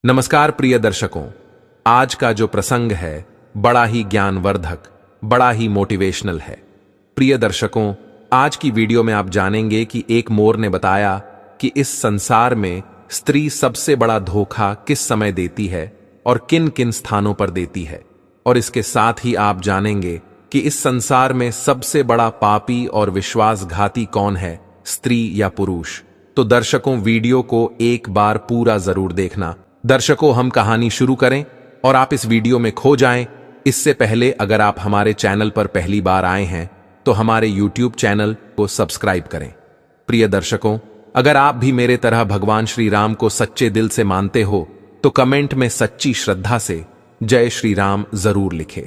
नमस्कार प्रिय दर्शकों, आज का जो प्रसंग है बड़ा ही ज्ञानवर्धक, बड़ा ही मोटिवेशनल है। प्रिय दर्शकों, आज की वीडियो में आप जानेंगे कि एक मोर ने बताया कि इस संसार में स्त्री सबसे बड़ा धोखा किस समय देती है और किन किन स्थानों पर देती है। और इसके साथ ही आप जानेंगे कि इस संसार में सबसे बड़ा पापी और विश्वासघाती कौन है, स्त्री या पुरुष। तो दर्शकों, वीडियो को एक बार पूरा जरूर देखना। दर्शकों, हम कहानी शुरू करें और आप इस वीडियो में खो जाएं। इससे पहले अगर आप हमारे चैनल पर पहली बार आए हैं तो हमारे YouTube चैनल को सब्सक्राइब करें। प्रिय दर्शकों, अगर आप भी मेरे तरह भगवान श्री राम को सच्चे दिल से मानते हो तो कमेंट में सच्ची श्रद्धा से जय श्री राम जरूर लिखें।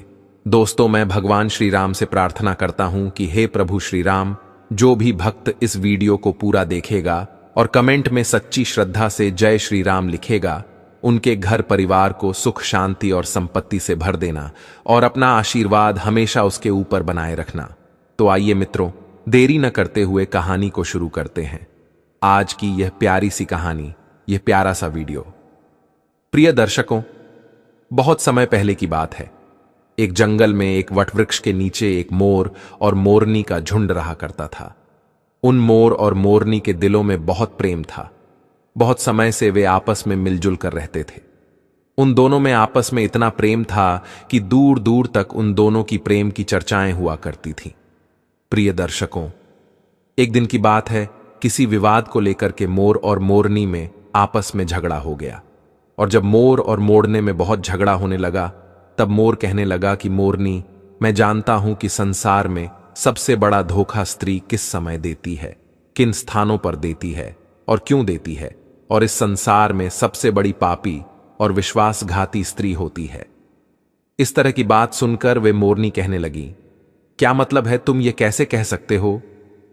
दोस्तों, मैं भगवान श्री राम से प्रार्थना करता हूं कि हे प्रभु श्री राम, जो भी भक्त इस वीडियो को पूरा देखेगा और कमेंट में सच्ची श्रद्धा से जय श्री राम लिखेगा, उनके घर परिवार को सुख शांति और संपत्ति से भर देना और अपना आशीर्वाद हमेशा उसके ऊपर बनाए रखना। तो आइए मित्रों, देरी न करते हुए कहानी को शुरू करते हैं। आज की यह प्यारी सी कहानी, यह प्यारा सा वीडियो। प्रिय दर्शकों, बहुत समय पहले की बात है। एक जंगल में एक वटवृक्ष के नीचे एक मोर और मोरनी का झुंड रहा करता था। उन मोर और मोरनी के दिलों में बहुत प्रेम था। बहुत समय से वे आपस में मिलजुल कर रहते थे। उन दोनों में आपस में इतना प्रेम था कि दूर दूर तक उन दोनों की प्रेम की चर्चाएं हुआ करती थीं। प्रिय दर्शकों, एक दिन की बात है, किसी विवाद को लेकर के मोर और मोरनी में आपस में झगड़ा हो गया। और जब मोर और मोरने में बहुत झगड़ा होने लगा, तब मोर कहने लगा कि मोरनी, मैं जानता हूं कि संसार में सबसे बड़ा धोखा स्त्री किस समय देती है, किन स्थानों पर देती है और क्यों देती है, और इस संसार में सबसे बड़ी पापी और विश्वासघाती स्त्री होती है। इस तरह की बात सुनकर वे मोरनी कहने लगी, क्या मतलब है, तुम ये कैसे कह सकते हो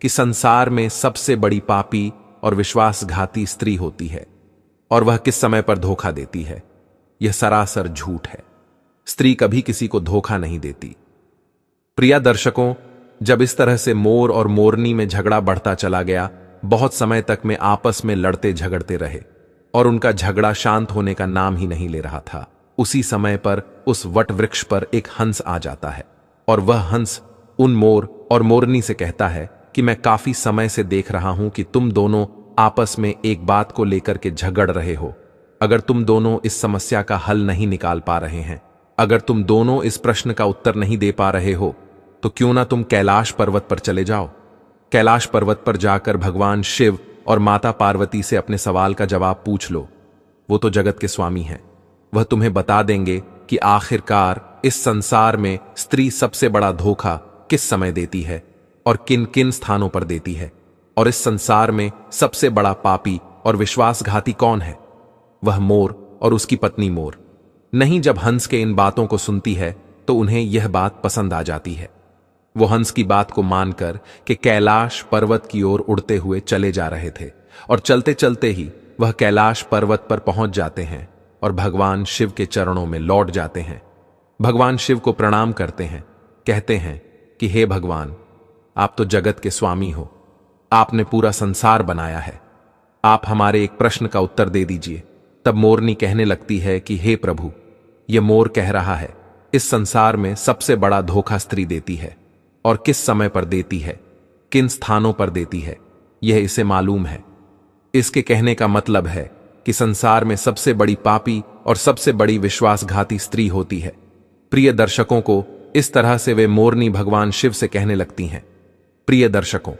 कि संसार में सबसे बड़ी पापी और विश्वासघाती स्त्री होती है और वह किस समय पर धोखा देती है? यह सरासर झूठ है। स्त्री कभी किसी को धोखा नहीं देती। प्रिय दर्शकों, जब इस तरह से मोर और मोरनी में झगड़ा बढ़ता चला गया, बहुत समय तक में आपस में लड़ते झगड़ते रहे और उनका झगड़ा शांत होने का नाम ही नहीं ले रहा था। उसी समय पर उस वट वृक्ष पर एक हंस आ जाता है और वह हंस उन मोर और मोरनी से कहता है कि मैं काफी समय से देख रहा हूं कि तुम दोनों आपस में एक बात को लेकर के झगड़ रहे हो। अगर तुम दोनों इस समस्या का हल नहीं निकाल पा रहे हैं, अगर तुम दोनों इस प्रश्न का उत्तर नहीं दे पा रहे हो, तो क्यों ना तुम कैलाश पर्वत पर चले जाओ। कैलाश पर्वत पर जाकर भगवान शिव और माता पार्वती से अपने सवाल का जवाब पूछ लो। वो तो जगत के स्वामी हैं। वह तुम्हें बता देंगे कि आखिरकार इस संसार में स्त्री सबसे बड़ा धोखा किस समय देती है और किन किन स्थानों पर देती है, और इस संसार में सबसे बड़ा पापी और विश्वासघाती कौन है, वह मोर और उसकी पत्नी मोर नहीं। जब हंस के इन बातों को सुनती है तो उन्हें यह बात पसंद आ जाती है। वो हंस की बात को मानकर कि कैलाश पर्वत की ओर उड़ते हुए चले जा रहे थे और चलते चलते ही वह कैलाश पर्वत पर पहुंच जाते हैं और भगवान शिव के चरणों में लौट जाते हैं। भगवान शिव को प्रणाम करते हैं, कहते हैं कि हे भगवान, आप तो जगत के स्वामी हो, आपने पूरा संसार बनाया है, आप हमारे एक प्रश्न का उत्तर दे दीजिए। तब मोरनी कहने लगती है कि हे प्रभु, यह मोर कह रहा है, इस संसार में सबसे बड़ा धोखा स्त्री देती है और किस समय पर देती है, किन स्थानों पर देती है, यह इसे मालूम है। इसके कहने का मतलब है कि संसार में सबसे बड़ी पापी और सबसे बड़ी विश्वासघाती स्त्री होती है। प्रिय दर्शकों को इस तरह से वे मोरनी भगवान शिव से कहने लगती हैं। प्रिय दर्शकों,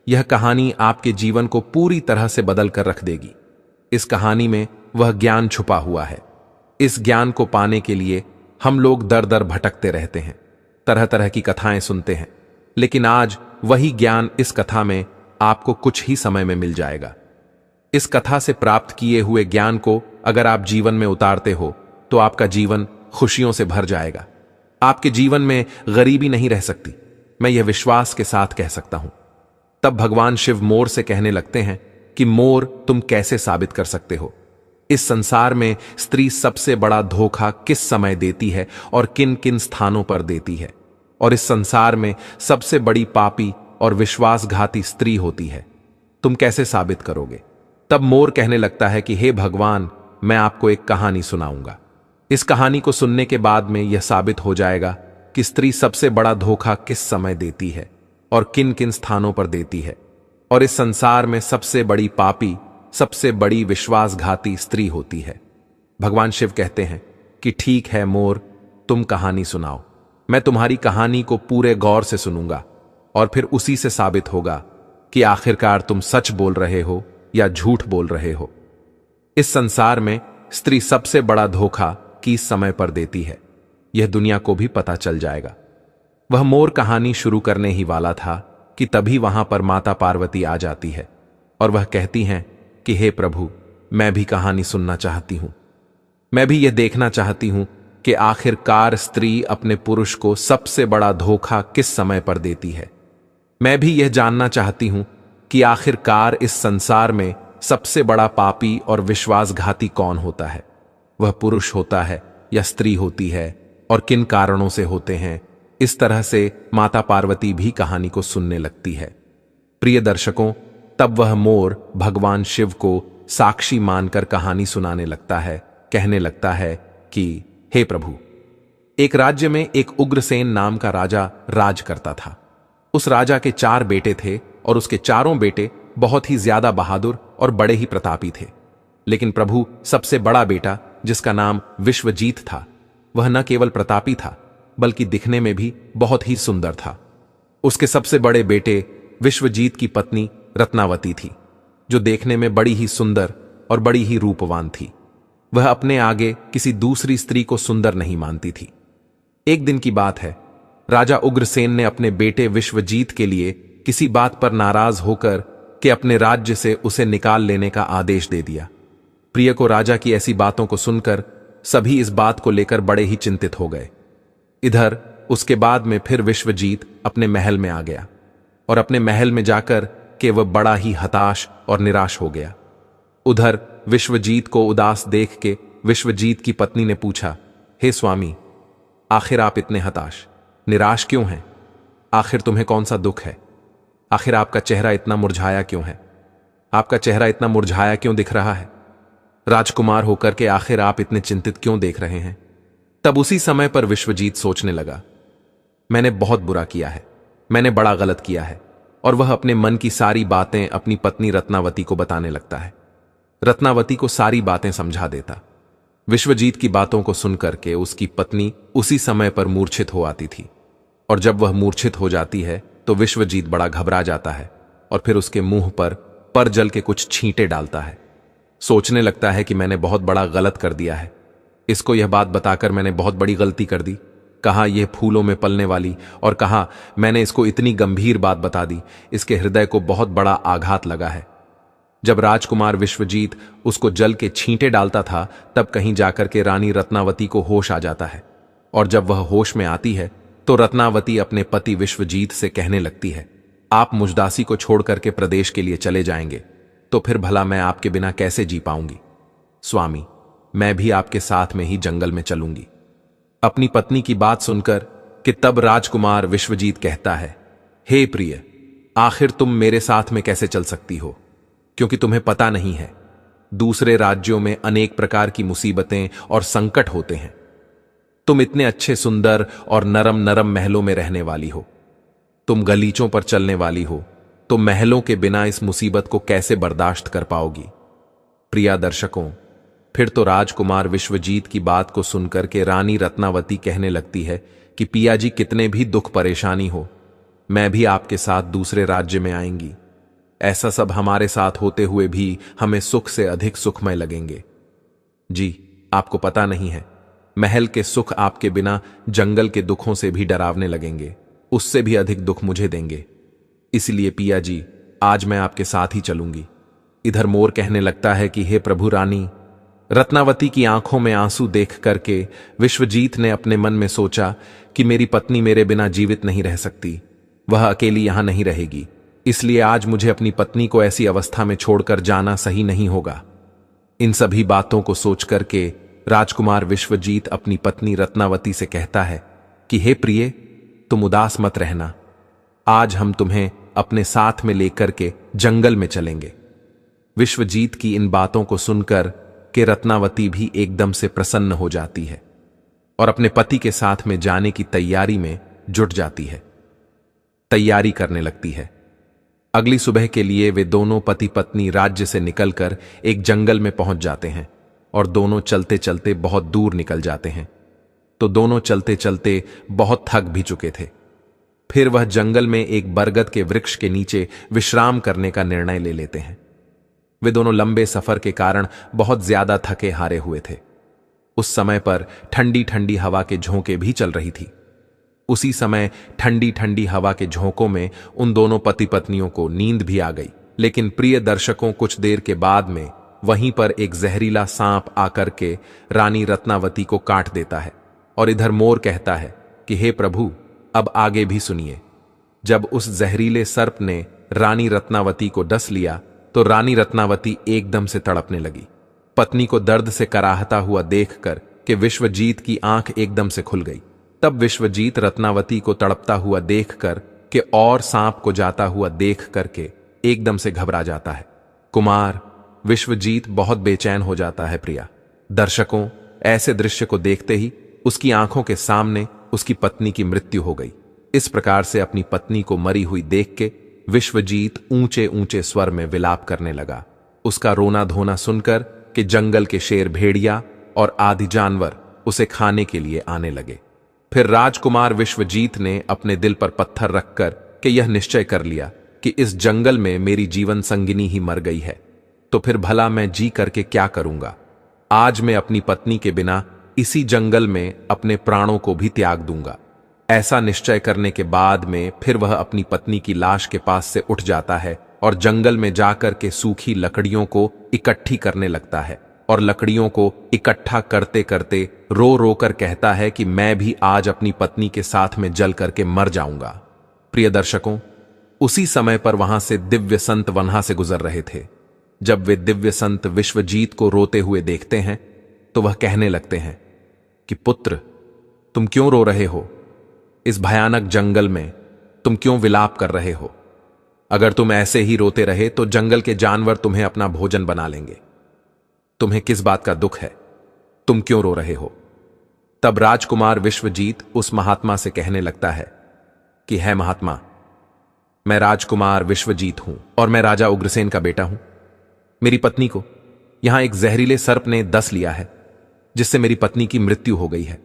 यह कहानी आपके जीवन को पूरी तरह से बदल कर रख देगी। इस कहानी में वह ज्ञान छुपा हुआ है। इस ज्ञान को पाने के लिए हम लोग दर दर भटकते रहते हैं, तरह तरह की कथाएं सुनते हैं, लेकिन आज वही ज्ञान इस कथा में आपको कुछ ही समय में मिल जाएगा। इस कथा से प्राप्त किए हुए ज्ञान को अगर आप जीवन में उतारते हो तो आपका जीवन खुशियों से भर जाएगा। आपके जीवन में गरीबी नहीं रह सकती, मैं यह विश्वास के साथ कह सकता हूं। तब भगवान शिव मोर से कहने लगते हैं कि मोर, तुम कैसे साबित कर सकते हो इस संसार में स्त्री सबसे बड़ा धोखा किस समय देती है और किन किन स्थानों पर देती है, और इस संसार में सबसे बड़ी पापी और विश्वासघाती स्त्री होती है, तुम कैसे साबित करोगे? तब मोर कहने लगता है कि हे भगवान, मैं आपको एक कहानी सुनाऊंगा। इस कहानी को सुनने के बाद में यह साबित हो जाएगा कि स्त्री सबसे बड़ा धोखा किस समय देती है और किन किन स्थानों पर देती है, और इस संसार में सबसे बड़ी पापी, सबसे बड़ी विश्वासघाती स्त्री होती है। भगवान शिव कहते हैं कि ठीक है मोर, तुम कहानी सुनाओ, मैं तुम्हारी कहानी को पूरे गौर से सुनूंगा और फिर उसी से साबित होगा कि आखिरकार तुम सच बोल रहे हो या झूठ बोल रहे हो। इस संसार में स्त्री सबसे बड़ा धोखा किस समय पर देती है, यह दुनिया को भी पता चल जाएगा। वह मोर कहानी शुरू करने ही वाला था कि तभी वहां पर माता पार्वती आ जाती है और वह कहती हैं कि हे प्रभु, मैं भी कहानी सुनना चाहती हूं। मैं भी यह देखना चाहती हूं कि आखिरकार स्त्री अपने पुरुष को सबसे बड़ा धोखा किस समय पर देती है। मैं भी यह जानना चाहती हूं कि आखिरकार इस संसार में सबसे बड़ा पापी और विश्वासघाती कौन होता है, वह पुरुष होता है या स्त्री होती है, और किन कारणों से होते हैं। इस तरह से माता पार्वती भी कहानी को सुनने लगती है। प्रिय दर्शकों, तब वह मोर भगवान शिव को साक्षी मानकर कहानी सुनाने लगता है, कहने लगता है कि हे प्रभु, एक राज्य में एक उग्रसेन नाम का राजा राज करता था। उस राजा के 4 बेटे थे और उसके चारों बेटे बहुत ही ज्यादा बहादुर और बड़े ही प्रतापी थे। लेकिन प्रभु, सबसे बड़ा बेटा जिसका नाम विश्वजीत था, वह न केवल प्रतापी था बल्कि दिखने में भी बहुत ही सुंदर था। उसके सबसे बड़े बेटे विश्वजीत की पत्नी रत्नावती थी, जो देखने में बड़ी ही सुंदर और बड़ी ही रूपवान थी। वह अपने आगे किसी दूसरी स्त्री को सुंदर नहीं मानती थी। एक दिन की बात है, राजा उग्रसेन ने अपने बेटे विश्वजीत के लिए किसी बात पर नाराज होकर कि अपने राज्य से उसे निकाल लेने का आदेश दे दिया। प्रिय को राजा की ऐसी बातों को सुनकर सभी इस बात को लेकर बड़े ही चिंतित हो गए। इधर उसके बाद में फिर विश्वजीत अपने महल में आ गया और अपने महल में जाकर कि वह बड़ा ही हताश और निराश हो गया। उधर विश्वजीत को उदास देख के विश्वजीत की पत्नी ने पूछा, हे स्वामी, आखिर आप इतने हताश निराश क्यों हैं? आखिर तुम्हें कौन सा दुख है? आखिर आपका चेहरा इतना मुरझाया क्यों है? आपका चेहरा इतना मुरझाया क्यों दिख रहा है? राजकुमार होकर के आखिर आप इतने चिंतित क्यों देख रहे हैं? तब उसी समय पर विश्वजीत सोचने लगा, मैंने बहुत बुरा किया है, मैंने बड़ा गलत किया है। और वह अपने मन की सारी बातें अपनी पत्नी रत्नावती को बताने लगता है। रत्नावती को सारी बातें समझा देता। विश्वजीत की बातों को सुनकर के उसकी पत्नी उसी समय पर मूर्छित हो आती थी, और जब वह मूर्छित हो जाती है तो विश्वजीत बड़ा घबरा जाता है और फिर उसके मुंह पर जल के कुछ छींटे डालता है। सोचने लगता है कि मैंने बहुत बड़ा गलत कर दिया है, इसको यह बात बताकर मैंने बहुत बड़ी गलती कर दी। कहा यह फूलों में पलने वाली, और कहा मैंने इसको इतनी गंभीर बात बता दी, इसके हृदय को बहुत बड़ा आघात लगा है। जब राजकुमार विश्वजीत उसको जल के छींटे डालता था, तब कहीं जाकर के रानी रत्नावती को होश आ जाता है, और जब वह होश में आती है तो रत्नावती अपने पति विश्वजीत से कहने लगती है, आप मुजदासी को छोड़ करके प्रदेश के लिए चले जाएंगे तो फिर भला मैं आपके बिना कैसे जी पाऊंगी? स्वामी, मैं भी आपके साथ में ही जंगल में चलूंगी। अपनी पत्नी की बात सुनकर कि तब राजकुमार विश्वजीत कहता है, हे प्रिय, आखिर तुम मेरे साथ में कैसे चल सकती हो? क्योंकि तुम्हें पता नहीं है, दूसरे राज्यों में अनेक प्रकार की मुसीबतें और संकट होते हैं। तुम इतने अच्छे सुंदर और नरम नरम महलों में रहने वाली हो, तुम गलीचों पर चलने वाली हो, तो महलों के बिना इस मुसीबत को कैसे बर्दाश्त कर पाओगी? प्रिया दर्शकों, फिर तो राजकुमार विश्वजीत की बात को सुनकर के रानी रत्नावती कहने लगती है कि पिया जी, कितने भी दुख परेशानी हो, मैं भी आपके साथ दूसरे राज्य में आएंगी। ऐसा सब हमारे साथ होते हुए भी हमें सुख से अधिक सुखमय लगेंगे। जी, आपको पता नहीं है, महल के सुख आपके बिना जंगल के दुखों से भी डरावने लगेंगे, उससे भी अधिक दुख मुझे देंगे। इसलिए पिया जी, आज मैं आपके साथ ही चलूंगी। इधर मोर कहने लगता है कि हे प्रभु रानी। रत्नावती की आंखों में आंसू देख करके विश्वजीत ने अपने मन में सोचा कि मेरी पत्नी मेरे बिना जीवित नहीं रह सकती, वह अकेली यहां नहीं रहेगी, इसलिए आज मुझे अपनी पत्नी को ऐसी अवस्था में छोड़कर जाना सही नहीं होगा। इन सभी बातों को सोच करके राजकुमार विश्वजीत अपनी पत्नी रत्नावती से कहता है कि हे प्रिय, तुम उदास मत रहना, आज हम तुम्हें अपने साथ में लेकर के जंगल में चलेंगे। विश्वजीत की इन बातों को सुनकर कि रत्नावती भी एकदम से प्रसन्न हो जाती है और अपने पति के साथ में जाने की तैयारी में जुट जाती है, तैयारी करने लगती है। अगली सुबह के लिए वे दोनों पति पत्नी राज्य से निकलकर एक जंगल में पहुंच जाते हैं और दोनों चलते चलते बहुत दूर निकल जाते हैं। तो दोनों चलते चलते बहुत थक भी चुके थे। फिर वह जंगल में एक बरगद के वृक्ष के नीचे विश्राम करने का निर्णय ले लेते हैं। वे दोनों लंबे सफर के कारण बहुत ज्यादा थके हारे हुए थे। उस समय पर ठंडी ठंडी हवा के झोंके भी चल रही थी। उसी समय ठंडी ठंडी हवा के झोंकों में उन दोनों पति पत्नियों को नींद भी आ गई। लेकिन प्रिय दर्शकों, कुछ देर के बाद में वहीं पर एक जहरीला सांप आकर के रानी रत्नावती को काट देता है और इधर मोर कहता है कि हे प्रभु, अब आगे भी सुनिए। जब उस जहरीले सर्प ने रानी रत्नावती को डस लिया तो रानी रत्नावती एकदम से तड़पने लगी। पत्नी को दर्द से कराहता हुआ देखकर कि विश्वजीत की आंख एकदम से खुल गई। तब विश्वजीत रत्नावती को तड़पता हुआ देखकर कि और सांप को जाता हुआ देख करके एकदम से घबरा जाता है। कुमार विश्वजीत बहुत बेचैन हो जाता है। प्रिया दर्शकों, ऐसे दृश्य को देखते ही उसकी आंखों के सामने उसकी पत्नी की मृत्यु हो गई। इस प्रकार से अपनी पत्नी को मरी हुई देख के विश्वजीत ऊंचे ऊंचे स्वर में विलाप करने लगा। उसका रोना धोना सुनकर कि जंगल के शेर, भेड़िया और आदि जानवर उसे खाने के लिए आने लगे। फिर राजकुमार विश्वजीत ने अपने दिल पर पत्थर रखकर कि यह निश्चय कर लिया कि इस जंगल में मेरी जीवन संगिनी ही मर गई है, तो फिर भला मैं जी करके क्या करूंगा। आज मैं अपनी पत्नी के बिना इसी जंगल में अपने प्राणों को भी त्याग दूंगा। ऐसा निश्चय करने के बाद में फिर वह अपनी पत्नी की लाश के पास से उठ जाता है और जंगल में जाकर के सूखी लकड़ियों को इकट्ठी करने लगता है और लकड़ियों को इकट्ठा करते करते रो रो कर कहता है कि मैं भी आज अपनी पत्नी के साथ में जल करके मर जाऊंगा। प्रिय दर्शकों, उसी समय पर वहां से दिव्य संत वहां से गुजर रहे थे। जब वे दिव्य संत विश्वजीत को रोते हुए देखते हैं तो वह कहने लगते हैं कि पुत्र, तुम क्यों रो रहे हो? इस भयानक जंगल में तुम क्यों विलाप कर रहे हो? अगर तुम ऐसे ही रोते रहे तो जंगल के जानवर तुम्हें अपना भोजन बना लेंगे। तुम्हें किस बात का दुख है? तुम क्यों रो रहे हो? तब राजकुमार विश्वजीत उस महात्मा से कहने लगता है कि है महात्मा, मैं राजकुमार विश्वजीत हूं और मैं राजा उग्रसेन का बेटा हूं। मेरी पत्नी को यहां एक जहरीले सर्प ने डस लिया है, जिससे मेरी पत्नी की मृत्यु हो गई है।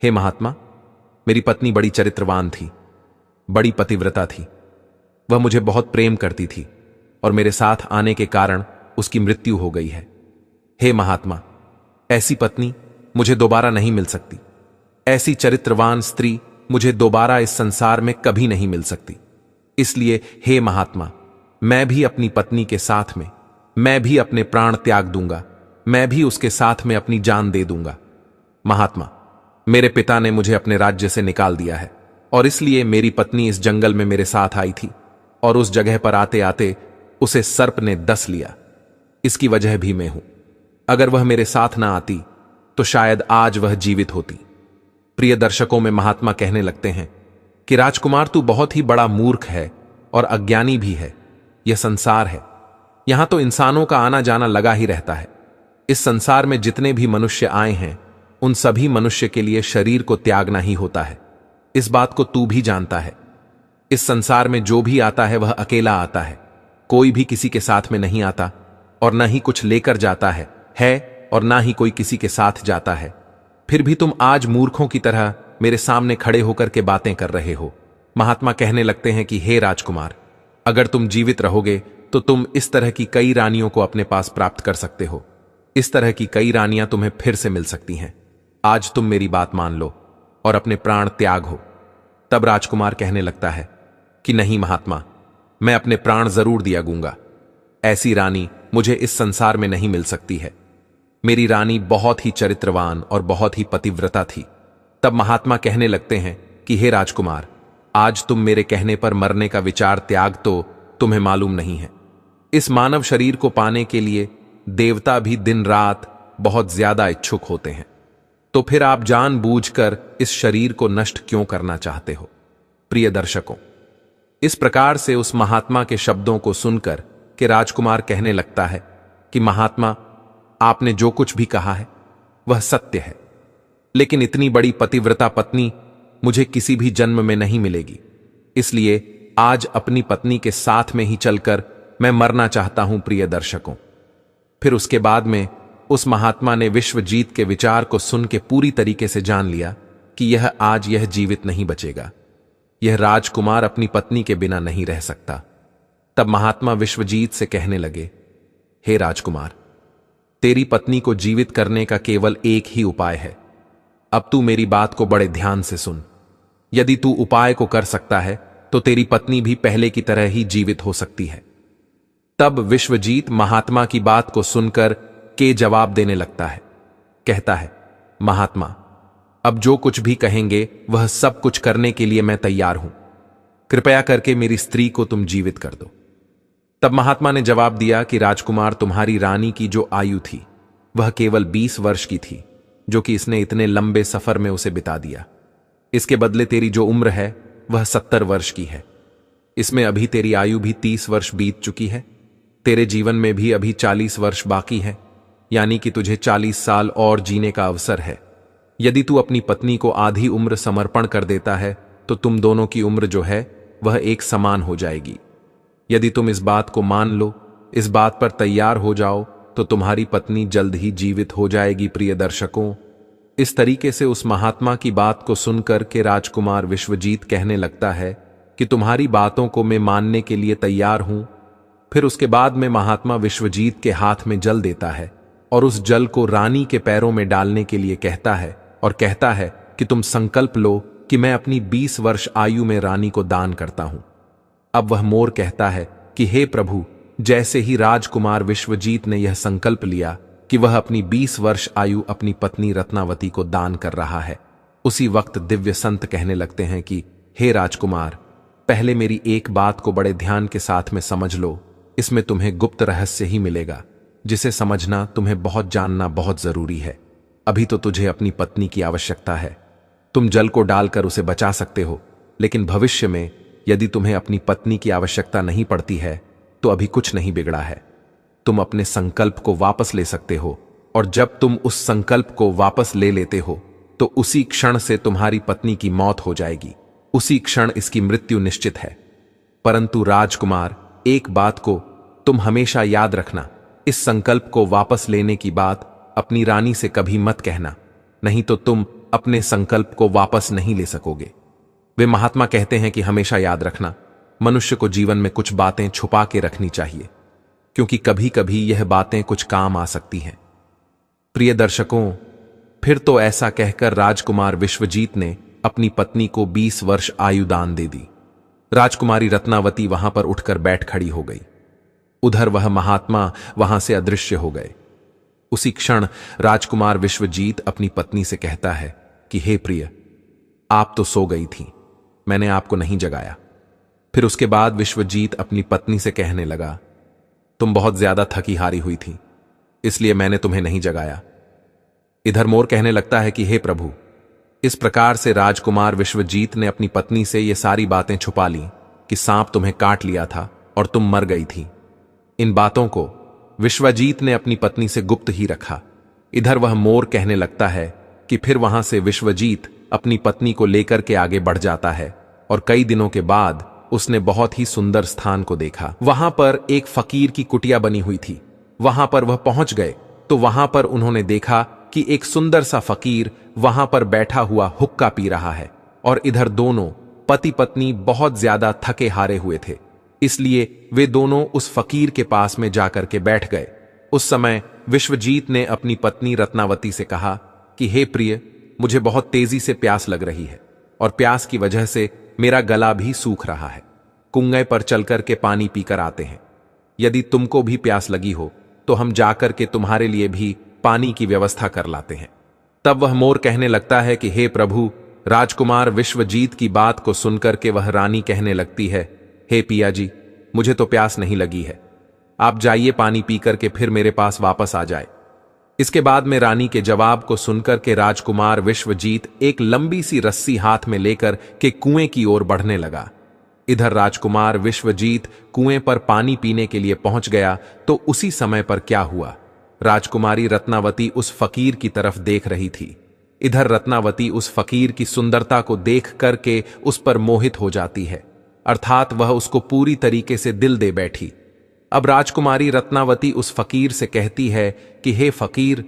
हे महात्मा, मेरी पत्नी बड़ी चरित्रवान थी, बड़ी पतिव्रता थी। वह मुझे बहुत प्रेम करती थी और मेरे साथ आने के कारण उसकी मृत्यु हो गई है। हे महात्मा, ऐसी पत्नी मुझे दोबारा नहीं मिल सकती। ऐसी चरित्रवान स्त्री मुझे दोबारा इस संसार में कभी नहीं मिल सकती। इसलिए हे महात्मा, मैं भी अपनी पत्नी के साथ में मैं भी अपने प्राण त्याग दूंगा, मैं भी उसके साथ में अपनी जान दे दूंगा। महात्मा, मेरे पिता ने मुझे अपने राज्य से निकाल दिया है और इसलिए मेरी पत्नी इस जंगल में मेरे साथ आई थी और उस जगह पर आते आते उसे सर्प ने डस लिया। इसकी वजह भी मैं हूं। अगर वह मेरे साथ ना आती तो शायद आज वह जीवित होती। प्रिय दर्शकों, में महात्मा कहने लगते हैं कि राजकुमार, तू बहुत ही बड़ा मूर्ख है और अज्ञानी भी है। यह संसार है, यहां तो इंसानों का आना जाना लगा ही रहता है। इस संसार में जितने भी मनुष्य आए हैं उन सभी मनुष्य के लिए शरीर को त्यागना ही होता है। इस बात को तू भी जानता है। इस संसार में जो भी आता है वह अकेला आता है, कोई भी किसी के साथ में नहीं आता और न ही कुछ लेकर जाता है और ना ही कोई किसी के साथ जाता है। फिर भी तुम आज मूर्खों की तरह मेरे सामने खड़े होकर के बातें कर रहे हो। महात्मा कहने लगते हैं कि हे राजकुमार, अगर तुम जीवित रहोगे तो तुम इस तरह की कई रानियों को अपने पास प्राप्त कर सकते हो। इस तरह की कई रानियां तुम्हें फिर से मिल सकती हैं। आज तुम मेरी बात मान लो और अपने प्राण त्याग हो। तब राजकुमार कहने लगता है कि नहीं महात्मा, मैं अपने प्राण जरूर दिया दूंगा। ऐसी रानी मुझे इस संसार में नहीं मिल सकती है। मेरी रानी बहुत ही चरित्रवान और बहुत ही पतिव्रता थी। तब महात्मा कहने लगते हैं कि हे राजकुमार, आज तुम मेरे कहने पर मरने का विचार त्याग तो तुम्हें मालूम नहीं है। इस मानव शरीर को पाने के लिए देवता भी दिन रात बहुत ज्यादा इच्छुक होते हैं, तो फिर आप जानबूझकर इस शरीर को नष्ट क्यों करना चाहते हो? प्रिय दर्शकों, इस प्रकार से उस महात्मा के शब्दों को सुनकर कि राजकुमार कहने लगता है कि महात्मा, आपने जो कुछ भी कहा है वह सत्य है, लेकिन इतनी बड़ी पतिव्रता पत्नी मुझे किसी भी जन्म में नहीं मिलेगी। इसलिए आज अपनी पत्नी के साथ में ही चलकर मैं मरना चाहता हूं प्रिय दर्शकों। फिर उसके बाद में उस महात्मा ने विश्वजीत के विचार को सुन के पूरी तरीके से जान लिया कि यह जीवित नहीं बचेगा, यह राजकुमार अपनी पत्नी के बिना नहीं रह सकता। तब महात्मा विश्वजीत से कहने लगे, हे राजकुमार, तेरी पत्नी को जीवित करने का केवल एक ही उपाय है। अब तू मेरी बात को बड़े ध्यान से सुन। यदि तू उपाय को कर सकता है तो तेरी पत्नी भी पहले की तरह ही जीवित हो सकती है। तब विश्वजीत महात्मा की बात को सुनकर के जवाब देने लगता है। कहता है, महात्मा, अब जो कुछ भी कहेंगे वह सब कुछ करने के लिए मैं तैयार हूं। कृपया करके मेरी स्त्री को तुम जीवित कर दो। तब महात्मा ने जवाब दिया कि राजकुमार, तुम्हारी रानी की जो आयु थी वह केवल 20 वर्ष की थी, जो कि इसने इतने लंबे सफर में उसे बिता दिया। इसके बदले तेरी जो उम्र है वह 70 वर्ष की है। इसमें अभी तेरी आयु भी 30 वर्ष बीत चुकी है। तेरे जीवन में भी अभी 40 वर्ष बाकी है, यानी कि तुझे 40 साल और जीने का अवसर है। यदि तू अपनी पत्नी को आधी उम्र समर्पण कर देता है तो तुम दोनों की उम्र जो है वह एक समान हो जाएगी। यदि तुम इस बात को मान लो, इस बात पर तैयार हो जाओ, तो तुम्हारी पत्नी जल्द ही जीवित हो जाएगी। प्रिय दर्शकों, इस तरीके से उस महात्मा की बात को सुनकर के राजकुमार विश्वजीत कहने लगता है कि तुम्हारी बातों को मैं मानने के लिए तैयार हूं। फिर उसके बाद में महात्मा विश्वजीत के हाथ में जल देता है और उस जल को रानी के पैरों में डालने के लिए कहता है और कहता है कि तुम संकल्प लो कि मैं अपनी 20 वर्ष आयु में रानी को दान करता हूं। अब वह मोर कहता है कि हे प्रभु, जैसे ही राजकुमार विश्वजीत ने यह संकल्प लिया कि वह अपनी 20 वर्ष आयु अपनी पत्नी रत्नावती को दान कर रहा है, उसी वक्त दिव्य संत कहने लगते हैं कि हे राजकुमार, पहले मेरी एक बात को बड़े ध्यान के साथ में समझ लो। इसमें तुम्हें गुप्त रहस्य ही मिलेगा, जिसे समझना तुम्हें बहुत जानना बहुत जरूरी है। अभी तो तुझे अपनी पत्नी की आवश्यकता है। तुम जल को डालकर उसे बचा सकते हो, लेकिन भविष्य में यदि तुम्हें अपनी पत्नी की आवश्यकता नहीं पड़ती है तो अभी कुछ नहीं बिगड़ा है। तुम अपने संकल्प को वापस ले सकते हो, और जब तुम उस संकल्प को वापस ले लेते हो तो उसी क्षण से तुम्हारी पत्नी की मौत हो जाएगी। उसी क्षण इसकी मृत्यु निश्चित है। परंतु राजकुमार, एक बात को तुम हमेशा याद रखना, इस संकल्प को वापस लेने की बात अपनी रानी से कभी मत कहना, नहीं तो तुम अपने संकल्प को वापस नहीं ले सकोगे। वे महात्मा कहते हैं कि हमेशा याद रखना, मनुष्य को जीवन में कुछ बातें छुपा के रखनी चाहिए, क्योंकि कभी कभी यह बातें कुछ काम आ सकती हैं। प्रिय दर्शकों, फिर तो ऐसा कहकर राजकुमार विश्वजीत ने अपनी पत्नी को 20 वर्ष आयु दान दे दी। राजकुमारी रत्नावती वहां पर उठकर बैठ खड़ी हो गई। उधर वह महात्मा वहां से अदृश्य हो गए। उसी क्षण राजकुमार विश्वजीत अपनी पत्नी से कहता है कि हे प्रिय, आप तो सो गई थी, मैंने आपको नहीं जगाया। फिर उसके बाद विश्वजीत अपनी पत्नी से कहने लगा, तुम बहुत ज्यादा थकी हारी हुई थी, इसलिए मैंने तुम्हें नहीं जगाया। इधर मोर कहने लगता है कि हे प्रभु, इस प्रकार से राजकुमार विश्वजीत ने अपनी पत्नी से ये सारी बातें छुपा ली कि सांप तुम्हें काट लिया था और तुम मर गई थी। इन बातों को विश्वजीत ने अपनी पत्नी से गुप्त ही रखा। इधर वह मोर कहने लगता है कि फिर वहां से विश्वजीत अपनी पत्नी को लेकर के आगे बढ़ जाता है, और कई दिनों के बाद उसने बहुत ही सुंदर स्थान को देखा। वहां पर एक फकीर की कुटिया बनी हुई थी। वहां पर वह पहुंच गए तो वहां पर उन्होंने देखा कि एक सुंदर सा फकीर वहां पर बैठा हुआ हुक्का पी रहा है, और इधर दोनों पति पत्नी बहुत ज्यादा थके हारे हुए थे, इसलिए वे दोनों उस फकीर के पास में जाकर के बैठ गए। उस समय विश्वजीत ने अपनी पत्नी रत्नावती से कहा कि हे प्रिय, मुझे बहुत तेजी से प्यास लग रही है, और प्यास की वजह से मेरा गला भी सूख रहा है। कुएं पर चलकर के पानी पीकर आते हैं। यदि तुमको भी प्यास लगी हो तो हम जाकर के तुम्हारे लिए भी पानी की व्यवस्था कर लाते हैं। तब वह मोर कहने लगता है कि हे प्रभु, राजकुमार विश्वजीत की बात को सुनकर के वह रानी कहने लगती है, हे पिया जी, मुझे तो प्यास नहीं लगी है, आप जाइए पानी पीकर के फिर मेरे पास वापस आ जाए। इसके बाद में रानी के जवाब को सुनकर के राजकुमार विश्वजीत एक लंबी सी रस्सी हाथ में लेकर के कुएं की ओर बढ़ने लगा। इधर राजकुमार विश्वजीत कुएं पर पानी पीने के लिए पहुंच गया तो उसी समय पर क्या हुआ राजकुमारी रत्नावती उस फकीर की तरफ देख रही थी। इधर रत्नावती उस फकीर की सुंदरता को देख करके उस पर मोहित हो जाती है, अर्थात वह उसको पूरी तरीके से दिल दे बैठी। अब राजकुमारी रत्नावती उस फकीर से कहती है कि हे फकीर,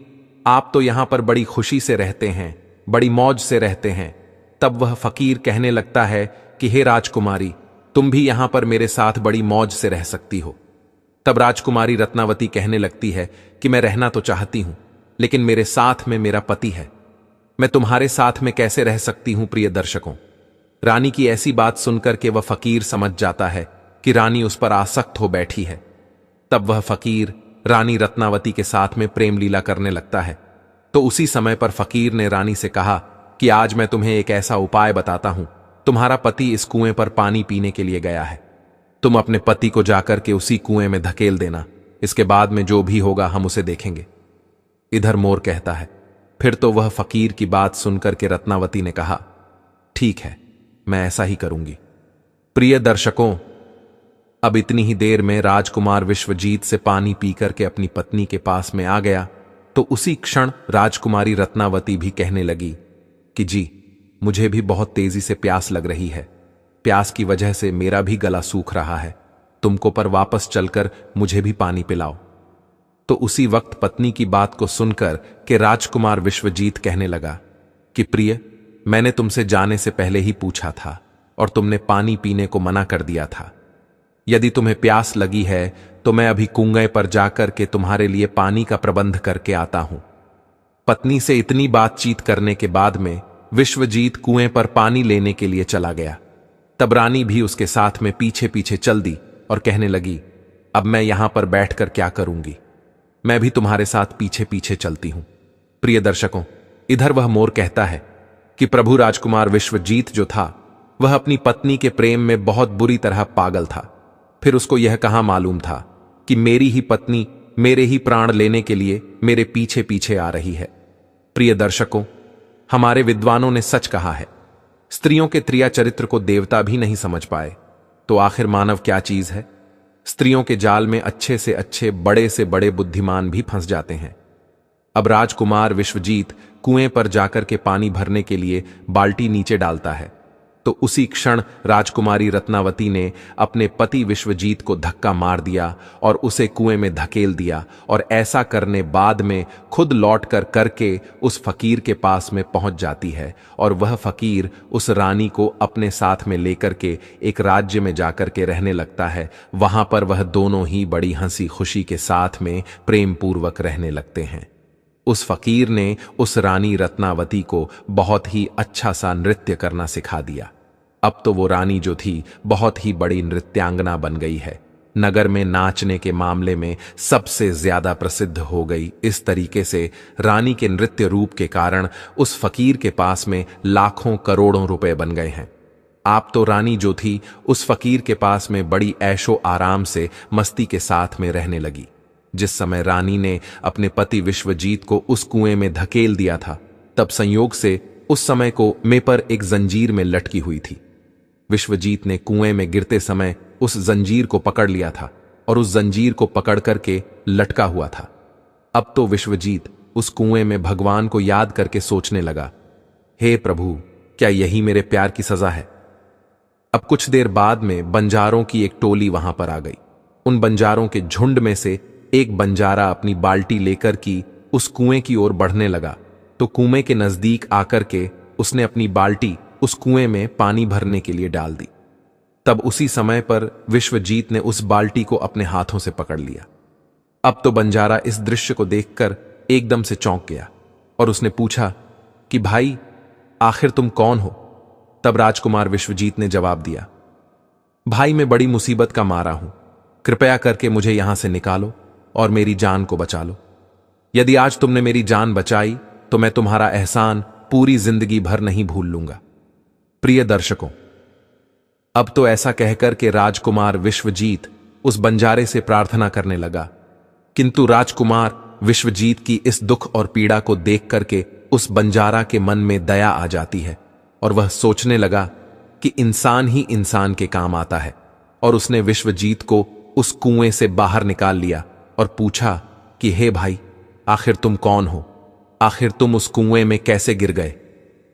आप तो यहां पर बड़ी खुशी से रहते हैं, बड़ी मौज से रहते हैं। तब वह फकीर कहने लगता है कि हे राजकुमारी, तुम भी यहां पर मेरे साथ बड़ी मौज से रह सकती हो। तब राजकुमारी रत्नावती कहने लगती है कि मैं रहना तो चाहती हूं, लेकिन मेरे साथ में मेरा पति है। मैं तुम्हारे साथ में कैसे रह सकती हूं प्रिय दर्शकों। रानी की ऐसी बात सुनकर के वह फकीर समझ जाता है कि रानी उस पर आसक्त हो बैठी है। तब वह फकीर रानी रत्नावती के साथ में प्रेम लीला करने लगता है। तो उसी समय पर फकीर ने रानी से कहा कि आज मैं तुम्हें एक ऐसा उपाय बताता हूं। तुम्हारा पति इस कुएं पर पानी पीने के लिए गया है। तुम अपने पति को जाकर के उसी कुएं में धकेल देना। इसके बाद में जो भी होगा हम उसे देखेंगे। इधर मोर कहता है। फिर तो वह फकीर की बात सुनकर के रत्नावती ने कहा, ठीक है, मैं ऐसा ही करूंगी। प्रिय दर्शकों, अब इतनी ही देर में राजकुमार विश्वजीत से पानी पीकर के अपनी पत्नी के पास में आ गया। तो उसी क्षण राजकुमारी रत्नावती भी कहने लगी कि जी, मुझे भी बहुत तेजी से प्यास लग रही है। प्यास की वजह से मेरा भी गला सूख रहा है। तुमको पर वापस चलकर मुझे भी पानी पिलाओ। तो उसी वक्त पत्नी की बात को सुनकर के राजकुमार विश्वजीत कहने लगा कि प्रिय, मैंने तुमसे जाने से पहले ही पूछा था और तुमने पानी पीने को मना कर दिया था। यदि तुम्हें प्यास लगी है तो मैं अभी कुएं पर जाकर के तुम्हारे लिए पानी का प्रबंध करके आता हूं। पत्नी से इतनी बातचीत करने के बाद में विश्वजीत कुएं पर पानी लेने के लिए चला गया। तब रानी भी उसके साथ में पीछे पीछे चल दी और कहने लगी, अब मैं यहां पर बैठकर क्या करूंगी, मैं भी तुम्हारे साथ पीछे पीछे चलती हूं। प्रिय दर्शकों, इधर वह मोर कहता है कि प्रभु राजकुमार विश्वजीत जो था वह अपनी पत्नी के प्रेम में बहुत बुरी तरह पागल था। फिर उसको यह कहां मालूम था कि मेरी ही पत्नी मेरे ही प्राण लेने के लिए मेरे पीछे पीछे आ रही है। प्रिय दर्शकों, हमारे विद्वानों ने सच कहा है, स्त्रियों के त्रिया चरित्र को देवता भी नहीं समझ पाए, तो आखिर मानव क्या चीज है। स्त्रियों के जाल में अच्छे से बड़े बुद्धिमान भी फंस जाते हैं। अब राजकुमार विश्वजीत कुएं पर जाकर के पानी भरने के लिए बाल्टी नीचे डालता है। तो उसी क्षण राजकुमारी रत्नावती ने अपने पति विश्वजीत को धक्का मार दिया और उसे कुएं में धकेल दिया, और ऐसा करने बाद में खुद लौट कर करके उस फकीर के पास में पहुंच जाती है। और वह फकीर उस रानी को अपने साथ में लेकर के एक राज्य में जाकर के रहने लगता है। वहां पर वह दोनों ही बड़ी हंसी खुशी के साथ में प्रेम पूर्वक रहने लगते हैं। उस फकीर ने उस रानी रत्नावती को बहुत ही अच्छा सा नृत्य करना सिखा दिया। अब तो वो रानी जो थी बहुत ही बड़ी नृत्यांगना बन गई है, नगर में नाचने के मामले में सबसे ज्यादा प्रसिद्ध हो गई। इस तरीके से रानी के नृत्य रूप के कारण उस फकीर के पास में लाखों करोड़ों रुपए बन गए हैं। आप तो रानी जो थी उस फकीर के पास में बड़ी ऐशो आराम से मस्ती के साथ में रहने लगी। जिस समय रानी ने अपने पति विश्वजीत को उस कुएं में धकेल दिया था, तब संयोग से उस समय को में पर एक जंजीर में लटकी हुई थी। विश्वजीत ने कुएं में गिरते समय उस जंजीर को पकड़ लिया था और उस जंजीर को पकड़ करके लटका हुआ था। अब तो विश्वजीत उस कुएं में भगवान को याद करके सोचने लगा, हे प्रभु, क्या यही मेरे प्यार की सजा है। अब कुछ देर बाद में बंजारों की एक टोली वहां पर आ गई। उन बंजारों के झुंड में से एक बंजारा अपनी बाल्टी लेकर की उस कुएं की ओर बढ़ने लगा। तो कुएं के नजदीक आकर के उसने अपनी बाल्टी उस कुएं में पानी भरने के लिए डाल दी। तब उसी समय पर विश्वजीत ने उस बाल्टी को अपने हाथों से पकड़ लिया। अब तो बंजारा इस दृश्य को देखकर एकदम से चौंक गया और उसने पूछा कि भाई, आखिर तुम कौन हो। तब राजकुमार विश्वजीत ने जवाब दिया, भाई, मैं बड़ी मुसीबत का मारा हूं, कृपया करके मुझे यहां से निकालो और मेरी जान को बचा लो। यदि आज तुमने मेरी जान बचाई तो मैं तुम्हारा एहसान पूरी जिंदगी भर नहीं भूल लूंगा। प्रिय दर्शकों, अब तो ऐसा कहकर के राजकुमार विश्वजीत उस बंजारे से प्रार्थना करने लगा, किंतु राजकुमार विश्वजीत की इस दुख और पीड़ा को देख करके उस बंजारा के मन में दया आ जाती है और वह सोचने लगा कि इंसान ही इंसान के काम आता है। और उसने विश्वजीत को उस कुएं से बाहर निकाल लिया और पूछा कि हे भाई, आखिर तुम कौन हो? आखिर तुम उस कुएं में कैसे गिर गए?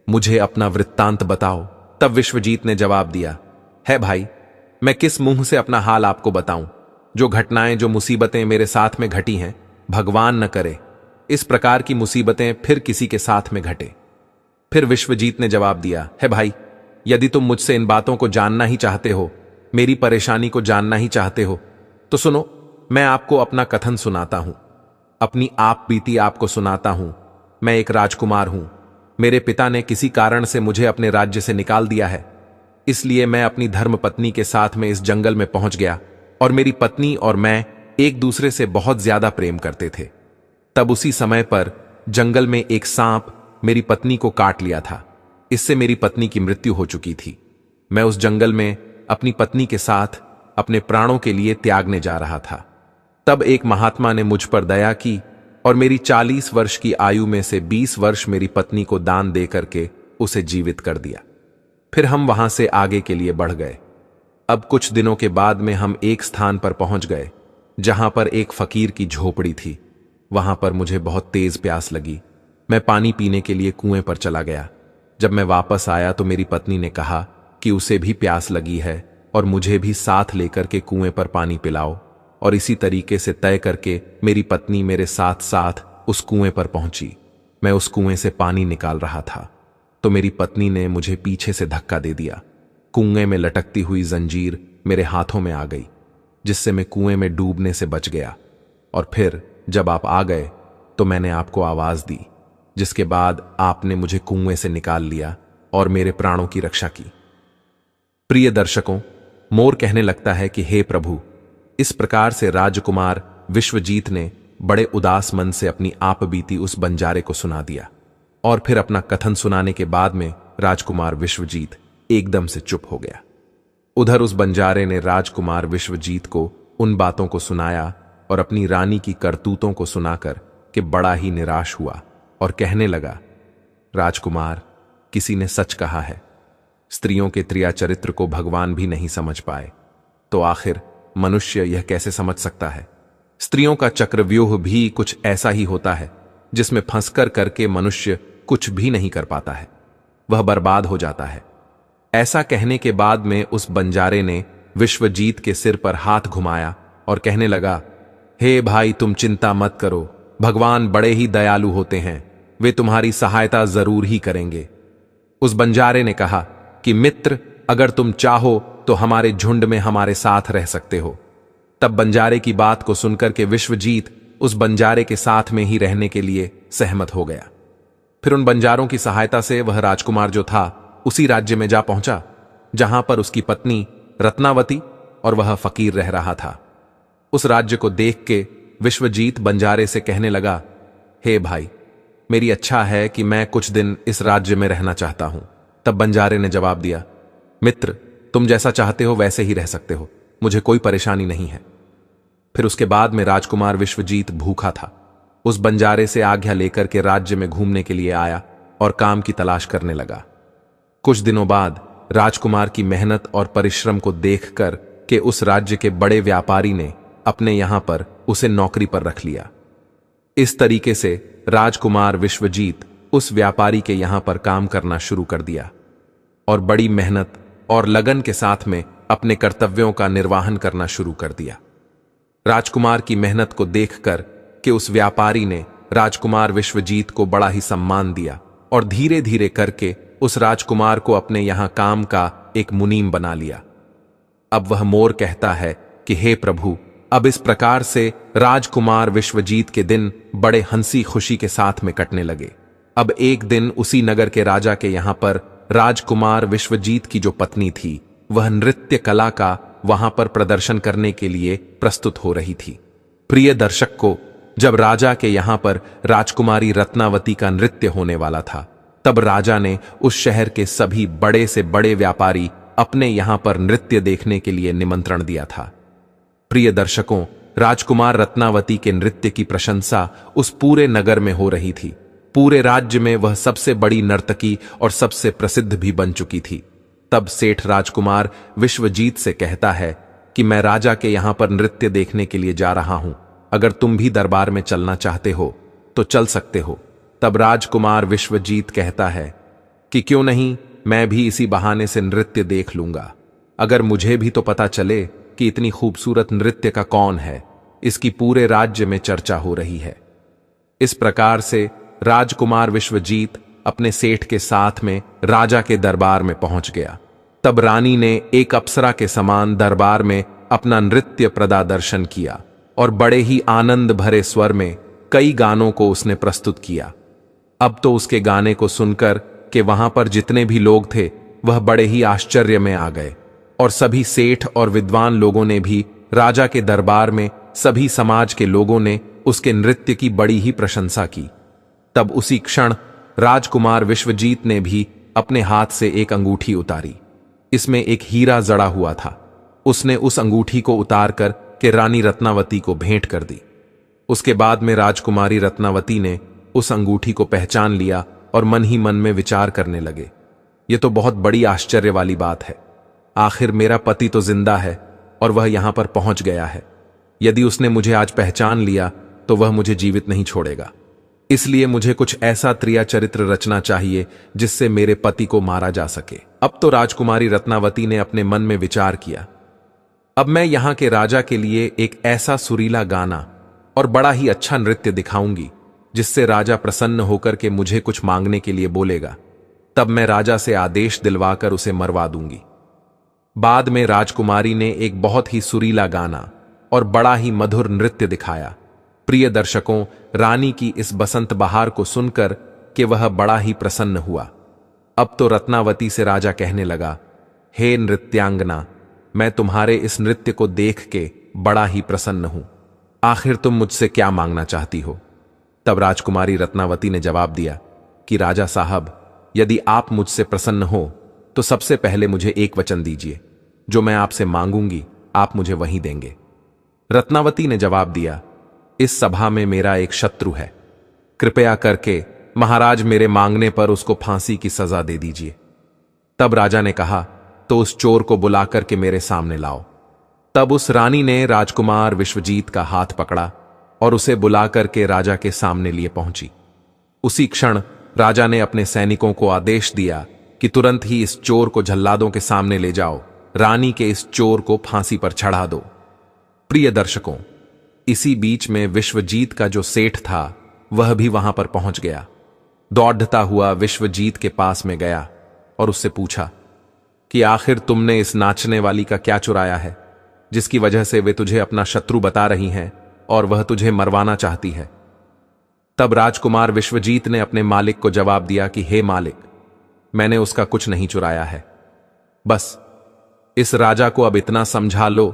मुझे अपना वृत्तांत बताओ। तब विश्वजीत ने जवाब दिया, है भाई, मैं किस मुंह से अपना हाल आपको बताऊं? जो घटनाएं, जो मुसीबतें मेरे साथ में घटी हैं, भगवान न करे इस प्रकार की मुसीबतें फिर किसी के साथ में घटे। फिर विश्वजीत ने जवाब दिया, है भाई, यदि तुम मुझसे इन बातों को जानना ही चाहते हो, मेरी परेशानी को जानना ही चाहते हो, तो सुनो, मैं आपको अपना कथन सुनाता हूं, अपनी आप बीती आपको सुनाता हूं। मैं एक राजकुमार हूं। मेरे पिता ने किसी कारण से मुझे अपने राज्य से निकाल दिया है। इसलिए मैं अपनी धर्मपत्नी के साथ में इस जंगल में पहुंच गया और मेरी पत्नी और मैं एक दूसरे से बहुत ज्यादा प्रेम करते थे। तब उसी समय पर जंगल में एक सांप मेरी पत्नी को काट लिया था। इससे मेरी पत्नी की मृत्यु हो चुकी थी। मैं उस जंगल में अपनी पत्नी के साथ अपने प्राणों के लिए त्यागने जा रहा था। तब एक महात्मा ने मुझ पर दया की और मेरी 40 वर्ष की आयु में से 20 वर्ष मेरी पत्नी को दान दे करके उसे जीवित कर दिया। फिर हम वहां से आगे के लिए बढ़ गए। अब कुछ दिनों के बाद में हम एक स्थान पर पहुंच गए जहां पर एक फकीर की झोपड़ी थी। वहां पर मुझे बहुत तेज प्यास लगी। मैं पानी पीने के लिए कुएं पर चला गया। जब मैं वापस आया तो मेरी पत्नी ने कहा कि उसे भी प्यास लगी है और मुझे भी साथ लेकर के कुएं पर पानी पिलाओ। और इसी तरीके से तय करके मेरी पत्नी मेरे साथ साथ उस कुएं पर पहुंची। मैं उस कुएं से पानी निकाल रहा था तो मेरी पत्नी ने मुझे पीछे से धक्का दे दिया। कुएं में लटकती हुई जंजीर मेरे हाथों में आ गई, जिससे मैं कुएं में डूबने से बच गया। और फिर जब आप आ गए तो मैंने आपको आवाज दी, जिसके बाद आपने मुझे कुएं से निकाल लिया और मेरे प्राणों की रक्षा की। प्रिय दर्शकों, मोर कहने लगता है कि हे प्रभु, इस प्रकार से राजकुमार विश्वजीत ने बड़े उदास मन से अपनी आप बीती उस बंजारे को सुना दिया। और फिर अपना कथन सुनाने के बाद में राजकुमार विश्वजीत एकदम से चुप हो गया। उधर उस बंजारे ने राजकुमार विश्वजीत को उन बातों को सुनाया और अपनी रानी की करतूतों को सुनाकर कि बड़ा ही निराश हुआ और कहने लगा, राजकुमार, किसी ने सच कहा है, स्त्रियों के त्रिया चरित्र को भगवान भी नहीं समझ पाए, तो आखिर मनुष्य यह कैसे समझ सकता है? स्त्रियों का चक्रव्यूह भी कुछ ऐसा ही होता है, जिसमें फंसकर करके मनुष्य कुछ भी नहीं कर पाता है, वह बर्बाद हो जाता है। ऐसा कहने के बाद में उस बंजारे ने विश्वजीत के सिर पर हाथ घुमाया और कहने लगा, हे भाई, तुम चिंता मत करो, भगवान बड़े ही दयालु होते हैं, वे तुम्हारी सहायता जरूर ही करेंगे। उस बंजारे ने कहा कि मित्र, अगर तुम चाहो तो हमारे झुंड में हमारे साथ रह सकते हो। तब बंजारे की बात को सुनकर के विश्वजीत उस बंजारे के साथ में ही रहने के लिए सहमत हो गया। फिर उन बंजारों की सहायता से वह राजकुमार जो था उसी राज्य में जा पहुंचा जहां पर उसकी पत्नी रत्नावती और वह फकीर रह रहा था। उस राज्य को देख के विश्वजीत बंजारे से कहने लगा, हे भाई, मेरी अच्छा है कि मैं कुछ दिन इस राज्य में रहना चाहता हूं। तब बंजारे ने जवाब दिया, मित्र, तुम जैसा चाहते हो वैसे ही रह सकते हो, मुझे कोई परेशानी नहीं है। फिर उसके बाद में राजकुमार विश्वजीत भूखा था। उस बंजारे से आज्ञा लेकर के राज्य में घूमने के लिए आया और काम की तलाश करने लगा। कुछ दिनों बाद राजकुमार की मेहनत और परिश्रम को देखकर के उस राज्य के बड़े व्यापारी ने अपने यहां पर उसे नौकरी पर रख लिया। इस तरीके से राजकुमार विश्वजीत उस व्यापारी के यहां पर काम करना शुरू कर दिया और बड़ी मेहनत और लगन के साथ में अपने कर्तव्यों का निर्वहन करना शुरू कर दिया। राजकुमार की मेहनत को देखकर कि उस व्यापारी ने राजकुमार विश्वजीत को बड़ा ही सम्मान दिया और धीरे धीरे करके उस राजकुमार को अपने यहां काम का एक मुनीम बना लिया। अब वह मोर कहता है कि हे प्रभु, अब इस प्रकार से राजकुमार विश्वजीत के दिन बड़े हंसी खुशी के साथ में कटने लगे। अब एक दिन उसी नगर के राजा के यहां पर राजकुमार विश्वजीत की जो पत्नी थी, वह नृत्य कला का वहां पर प्रदर्शन करने के लिए प्रस्तुत हो रही थी। प्रिय दर्शक को, जब राजा के यहां पर राजकुमारी रत्नावती का नृत्य होने वाला था, तब राजा ने उस शहर के सभी बड़े से बड़े व्यापारी अपने यहां पर नृत्य देखने के लिए निमंत्रण दिया था। प्रिय दर्शकों, राजकुमार रत्नावती के नृत्य की प्रशंसा उस पूरे नगर में हो रही थी। पूरे राज्य में वह सबसे बड़ी नर्तकी और सबसे प्रसिद्ध भी बन चुकी थी। तब सेठ राजकुमार विश्वजीत से कहता है कि मैं राजा के यहां पर नृत्य देखने के लिए जा रहा हूं, अगर तुम भी दरबार में चलना चाहते हो तो चल सकते हो। तब राजकुमार विश्वजीत कहता है कि क्यों नहीं, मैं भी इसी बहाने से नृत्य देख लूंगा। अगर मुझे भी तो पता चले कि इतनी खूबसूरत नृत्य का कौन है, इसकी पूरे राज्य में चर्चा हो रही है। इस प्रकार से राजकुमार विश्वजीत अपने सेठ के साथ में राजा के दरबार में पहुंच गया। तब रानी ने एक अप्सरा के समान दरबार में अपना नृत्य प्रदर्शन किया और बड़े ही आनंद भरे स्वर में कई गानों को उसने प्रस्तुत किया। अब तो उसके गाने को सुनकर कि वहां पर जितने भी लोग थे वह बड़े ही आश्चर्य में आ गए, और सभी सेठ और विद्वान लोगों ने भी राजा के दरबार में सभी समाज के लोगों ने उसके नृत्य की बड़ी ही प्रशंसा की। तब उसी क्षण राजकुमार विश्वजीत ने भी अपने हाथ से एक अंगूठी उतारी। इसमें एक हीरा जड़ा हुआ था। उसने उस अंगूठी को उतार कर के रानी रत्नावती को भेंट कर दी। उसके बाद में राजकुमारी रत्नावती ने उस अंगूठी को पहचान लिया और मन ही मन में विचार करने लगे, ये तो बहुत बड़ी आश्चर्य वाली बात है। आखिर मेरा पति तो जिंदा है और वह यहां पर पहुंच गया है। यदि उसने मुझे आज पहचान लिया तो वह मुझे जीवित नहीं छोड़ेगा। इसलिए मुझे कुछ ऐसा त्रिया चरित्र रचना चाहिए जिससे मेरे पति को मारा जा सके। अब तो राजकुमारी रत्नावती ने अपने मन में विचार किया, अब मैं यहां के राजा के लिए एक ऐसा सुरीला गाना और बड़ा ही अच्छा नृत्य दिखाऊंगी जिससे राजा प्रसन्न होकर के मुझे कुछ मांगने के लिए बोलेगा। तब मैं राजा से आदेश दिलवाकर उसे मरवा दूंगी। बाद में राजकुमारी ने एक बहुत ही सुरीला गाना और बड़ा ही मधुर नृत्य दिखाया। प्रिय दर्शकों, रानी की इस बसंत बहार को सुनकर कि वह बड़ा ही प्रसन्न हुआ। अब तो रत्नावती से राजा कहने लगा, हे नृत्यांगना, मैं तुम्हारे इस नृत्य को देख के बड़ा ही प्रसन्न हूं। आखिर तुम मुझसे क्या मांगना चाहती हो? तब राजकुमारी रत्नावती ने जवाब दिया कि राजा साहब, यदि आप मुझसे प्रसन्न हो तो सबसे पहले मुझे एक वचन दीजिए, जो मैं आपसे मांगूंगी आप मुझे वहीं देंगे। रत्नावती ने जवाब दिया, इस सभा में मेरा एक शत्रु है, कृपया करके महाराज मेरे मांगने पर उसको फांसी की सजा दे दीजिए। तब राजा ने कहा, तो उस चोर को बुलाकर के मेरे सामने लाओ। तब उस रानी ने राजकुमार विश्वजीत का हाथ पकड़ा और उसे बुलाकर के राजा के सामने लिए पहुंची। उसी क्षण राजा ने अपने सैनिकों को आदेश दिया कि तुरंत ही इस चोर को जल्लादों के सामने ले जाओ, रानी के इस चोर को फांसी पर चढ़ा दो। प्रिय दर्शकों, इसी बीच में विश्वजीत का जो सेठ था वह भी वहां पर पहुंच गया। दौड़ता हुआ विश्वजीत के पास में गया और उससे पूछा कि आखिर तुमने इस नाचने वाली का क्या चुराया है, जिसकी वजह से वे तुझे अपना शत्रु बता रही हैं और वह तुझे मरवाना चाहती है। तब राजकुमार विश्वजीत ने अपने मालिक को जवाब दिया कि हे मालिक, मैंने उसका कुछ नहीं चुराया है। बस इस राजा को अब इतना समझा लो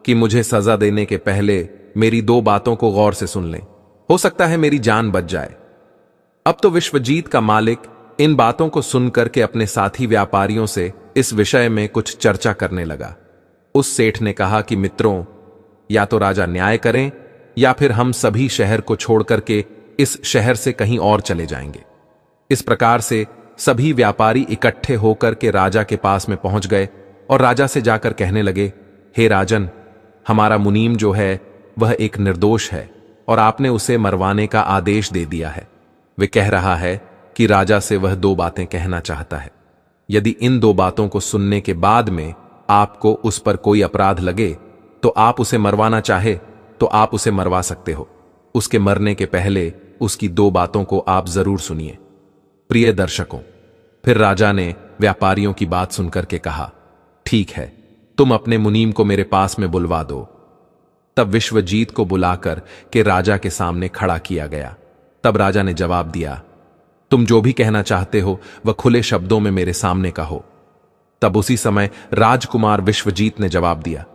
कि मुझे सजा देने के पहले मेरी दो बातों को गौर से सुन लें, हो सकता है मेरी जान बच जाए। अब तो विश्वजीत का मालिक इन बातों को सुनकर के अपने साथी व्यापारियों से इस विषय में कुछ चर्चा करने लगा। उस सेठ ने कहा कि मित्रों, या तो राजा न्याय करें या फिर हम सभी शहर को छोड़कर के इस शहर से कहीं और चले जाएंगे। इस प्रकार से सभी व्यापारी इकट्ठे होकर के राजा के पास में पहुंच गए और राजा से जाकर कहने लगे, हे राजन, हमारा मुनीम जो है वह एक निर्दोष है और आपने उसे मरवाने का आदेश दे दिया है। वे कह रहा है कि राजा से वह दो बातें कहना चाहता है। यदि इन दो बातों को सुनने के बाद में आपको उस पर कोई अपराध लगे तो आप उसे मरवाना चाहे तो आप उसे मरवा सकते हो। उसके मरने के पहले उसकी दो बातों को आप जरूर सुनिए। प्रिय दर्शकों, फिर राजा ने व्यापारियों की बात सुनकर के कहा, ठीक है, तुम अपने मुनीम को मेरे पास में बुलवा दो। तब विश्वजीत को बुलाकर के राजा के सामने खड़ा किया गया। तब राजा ने जवाब दिया, तुम जो भी कहना चाहते हो वह खुले शब्दों में मेरे सामने कहो। तब उसी समय राजकुमार विश्वजीत ने जवाब दिया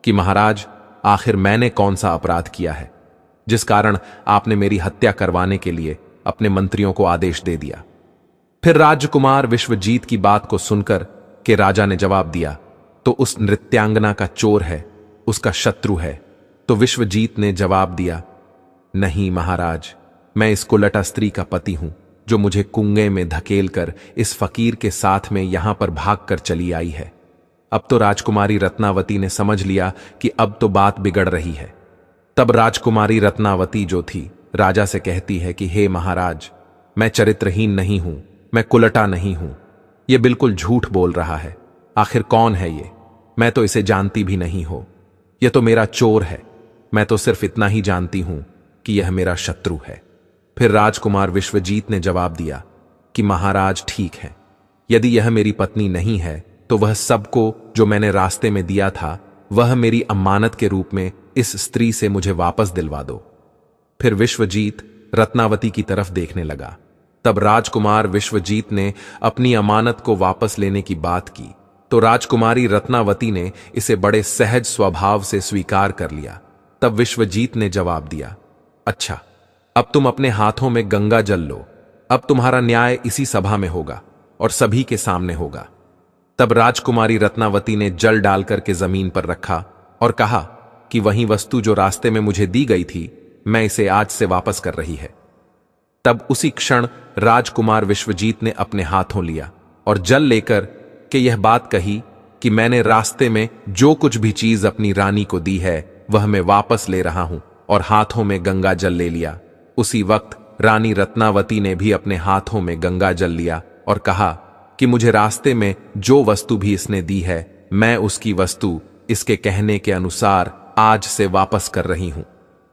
कि महाराज, आखिर मैंने कौन सा अपराध किया है जिस कारण आपने मेरी हत्या करवाने के लिए अपने मंत्रियों को आदेश दे दिया। फिर राजकुमार विश्वजीत की बात को सुनकर के राजा ने जवाब दिया, तो उस नृत्यांगना का चोर है, उसका शत्रु है। तो विश्वजीत ने जवाब दिया, नहीं महाराज, मैं इस कुलटा स्त्री का पति हूं जो मुझे कुएं में धकेल कर इस फकीर के साथ में यहां पर भाग कर चली आई है। अब तो राजकुमारी रत्नावती ने समझ लिया कि अब तो बात बिगड़ रही है। तब राजकुमारी रत्नावती जो थी राजा से कहती है कि हे महाराज, मैं चरित्रहीन नहीं हूं, मैं कुलटा नहीं हूं। यह बिल्कुल झूठ बोल रहा है। आखिर कौन है ये? मैं तो इसे जानती भी नहीं हो। यह तो मेरा चोर है। मैं तो सिर्फ इतना ही जानती हूं कि यह मेरा शत्रु है। फिर राजकुमार विश्वजीत ने जवाब दिया कि महाराज ठीक है, यदि यह मेरी पत्नी नहीं है तो वह सबको जो मैंने रास्ते में दिया था वह मेरी अमानत के रूप में इस स्त्री से मुझे वापस दिलवा दो। फिर विश्वजीत रत्नावती की तरफ देखने लगा। तब राजकुमार विश्वजीत ने अपनी अमानत को वापस लेने की बात की तो राजकुमारी रत्नावती ने इसे बड़े सहज स्वभाव से स्वीकार कर लिया। तब विश्वजीत ने जवाब दिया, अच्छा, अब तुम अपने हाथों में गंगा जल लो। अब तुम्हारा न्याय इसी सभा में होगा और सभी के सामने होगा। तब राजकुमारी रत्नावती ने जल डालकर के जमीन पर रखा और कहा कि वही वस्तु जो रास्ते में मुझे दी गई थी, मैं इसे आज से वापस कर रही है। तब उसी क्षण राजकुमार विश्वजीत ने अपने हाथों लिया और जल लेकर के यह बात कही कि मैंने रास्ते में जो कुछ भी चीज अपनी रानी को दी है वह मैं वापस ले रहा हूं, और हाथों में गंगा जल ले लिया। उसी वक्त रानी रत्नावती ने भी अपने हाथों में गंगा जल लिया और कहा कि मुझे रास्ते में जो वस्तु भी इसने दी है, मैं उसकी वस्तु इसके कहने के अनुसार आज से वापस कर रही हूं।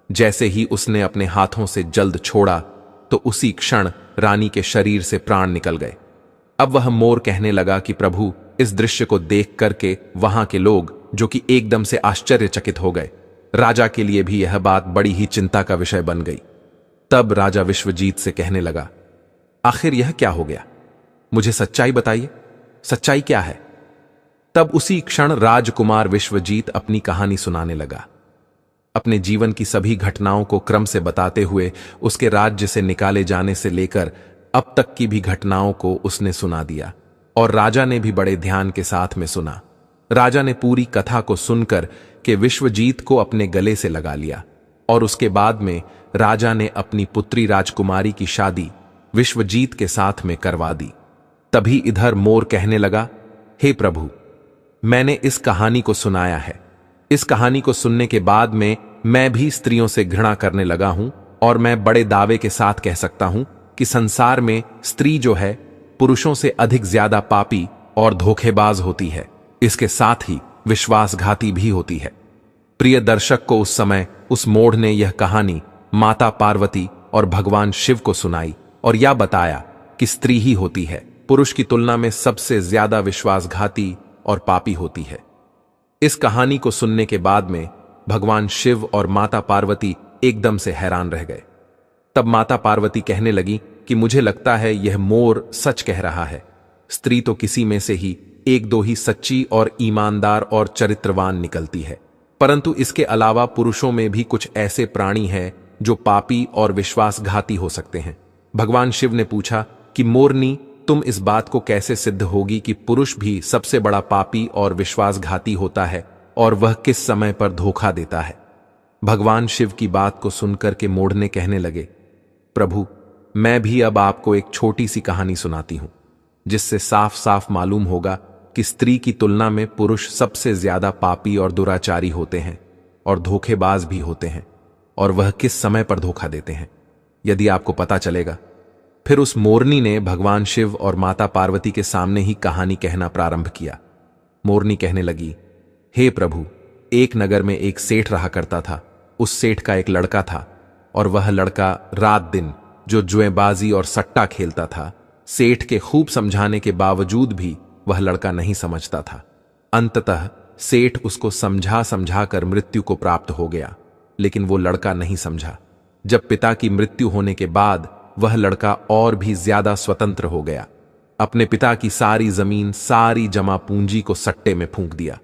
जैसे ही उसने अपने हाथों से जल्द छोड़ा तो उसी क्षण रानी के शरीर से प्राण निकल गए। अब वह मोर कहने लगा कि प्रभु, इस दृश्य को देख करके वहां के लोग जो कि एकदम से आश्चर्यचकित हो गए। राजा के लिए भी यह बात बड़ी ही चिंता का विषय बन गई। तब राजा विश्वजीत से कहने लगा, आखिर यह क्या हो गया? मुझे सच्चाई बताइए, सच्चाई क्या है? तब उसी क्षण राजकुमार विश्वजीत अपनी कहानी सुनाने लगा। अपने जीवन की सभी घटनाओं को क्रम से बताते हुए उसके राज्य से निकाले जाने से लेकर अब तक की भी घटनाओं को उसने सुना दिया, और राजा ने भी बड़े ध्यान के साथ में सुना। राजा ने पूरी कथा को सुनकर के विश्वजीत को अपने गले से लगा लिया, और उसके बाद में राजा ने अपनी पुत्री राजकुमारी की शादी विश्वजीत के साथ में करवा दी। तभी इधर मोर कहने लगा, हे प्रभु, मैंने इस कहानी को सुनाया है। इस कहानी को सुनने के बाद में मैं भी स्त्रियों से घृणा करने लगा हूं, और मैं बड़े दावे के साथ कह सकता हूं कि संसार में स्त्री जो है पुरुषों से अधिक ज्यादा पापी और धोखेबाज होती है। इसके साथ ही विश्वासघाती भी होती है। प्रिय दर्शक को उस समय उस मोढ़ ने यह कहानी माता पार्वती और भगवान शिव को सुनाई और यह बताया कि स्त्री ही होती है पुरुष की तुलना में सबसे ज्यादा विश्वासघाती और पापी होती है। इस कहानी को सुनने के बाद में भगवान शिव और माता पार्वती एकदम से हैरान रह गए। तब माता पार्वती कहने लगी कि मुझे लगता है यह मोर सच कह रहा है। स्त्री तो किसी में से ही एक दो ही सच्ची और ईमानदार और चरित्रवान निकलती है, परंतु इसके अलावा पुरुषों में भी कुछ ऐसे प्राणी हैं जो पापी और विश्वासघाती हो सकते हैं। भगवान शिव ने पूछा कि मोरनी, तुम इस बात को कैसे सिद्ध होगी कि पुरुष भी सबसे बड़ा पापी और विश्वासघाती होता है, और वह किस समय पर धोखा देता है? भगवान शिव की बात को सुनकर के मोढ़ ने कहने लगे, प्रभु, मैं भी अब आपको एक छोटी सी कहानी सुनाती हूं, जिससे साफ साफ मालूम होगा कि स्त्री की तुलना में पुरुष सबसे ज्यादा पापी और दुराचारी होते हैं और धोखेबाज भी होते हैं, और वह किस समय पर धोखा देते हैं। यदि आपको पता चलेगा। फिर उस मोरनी ने भगवान शिव और माता पार्वती के सामने ही कहानी कहना प्रारंभ किया। मोरनी कहने लगी, हे प्रभु, एक नगर में एक सेठ रहा करता था। उस सेठ का एक लड़का था, और वह लड़का रात दिन जो जुएबाजी और सट्टा खेलता था। सेठ के खूब समझाने के बावजूद भी वह लड़का नहीं समझता था। अंततः सेठ उसको समझा समझा कर मृत्यु को प्राप्त हो गया, लेकिन वो लड़का नहीं समझा। जब पिता की मृत्यु होने के बाद वह लड़का और भी ज्यादा स्वतंत्र हो गया। अपने पिता की सारी जमीन, सारी जमा पूंजी को सट्टे में फूंक दिया।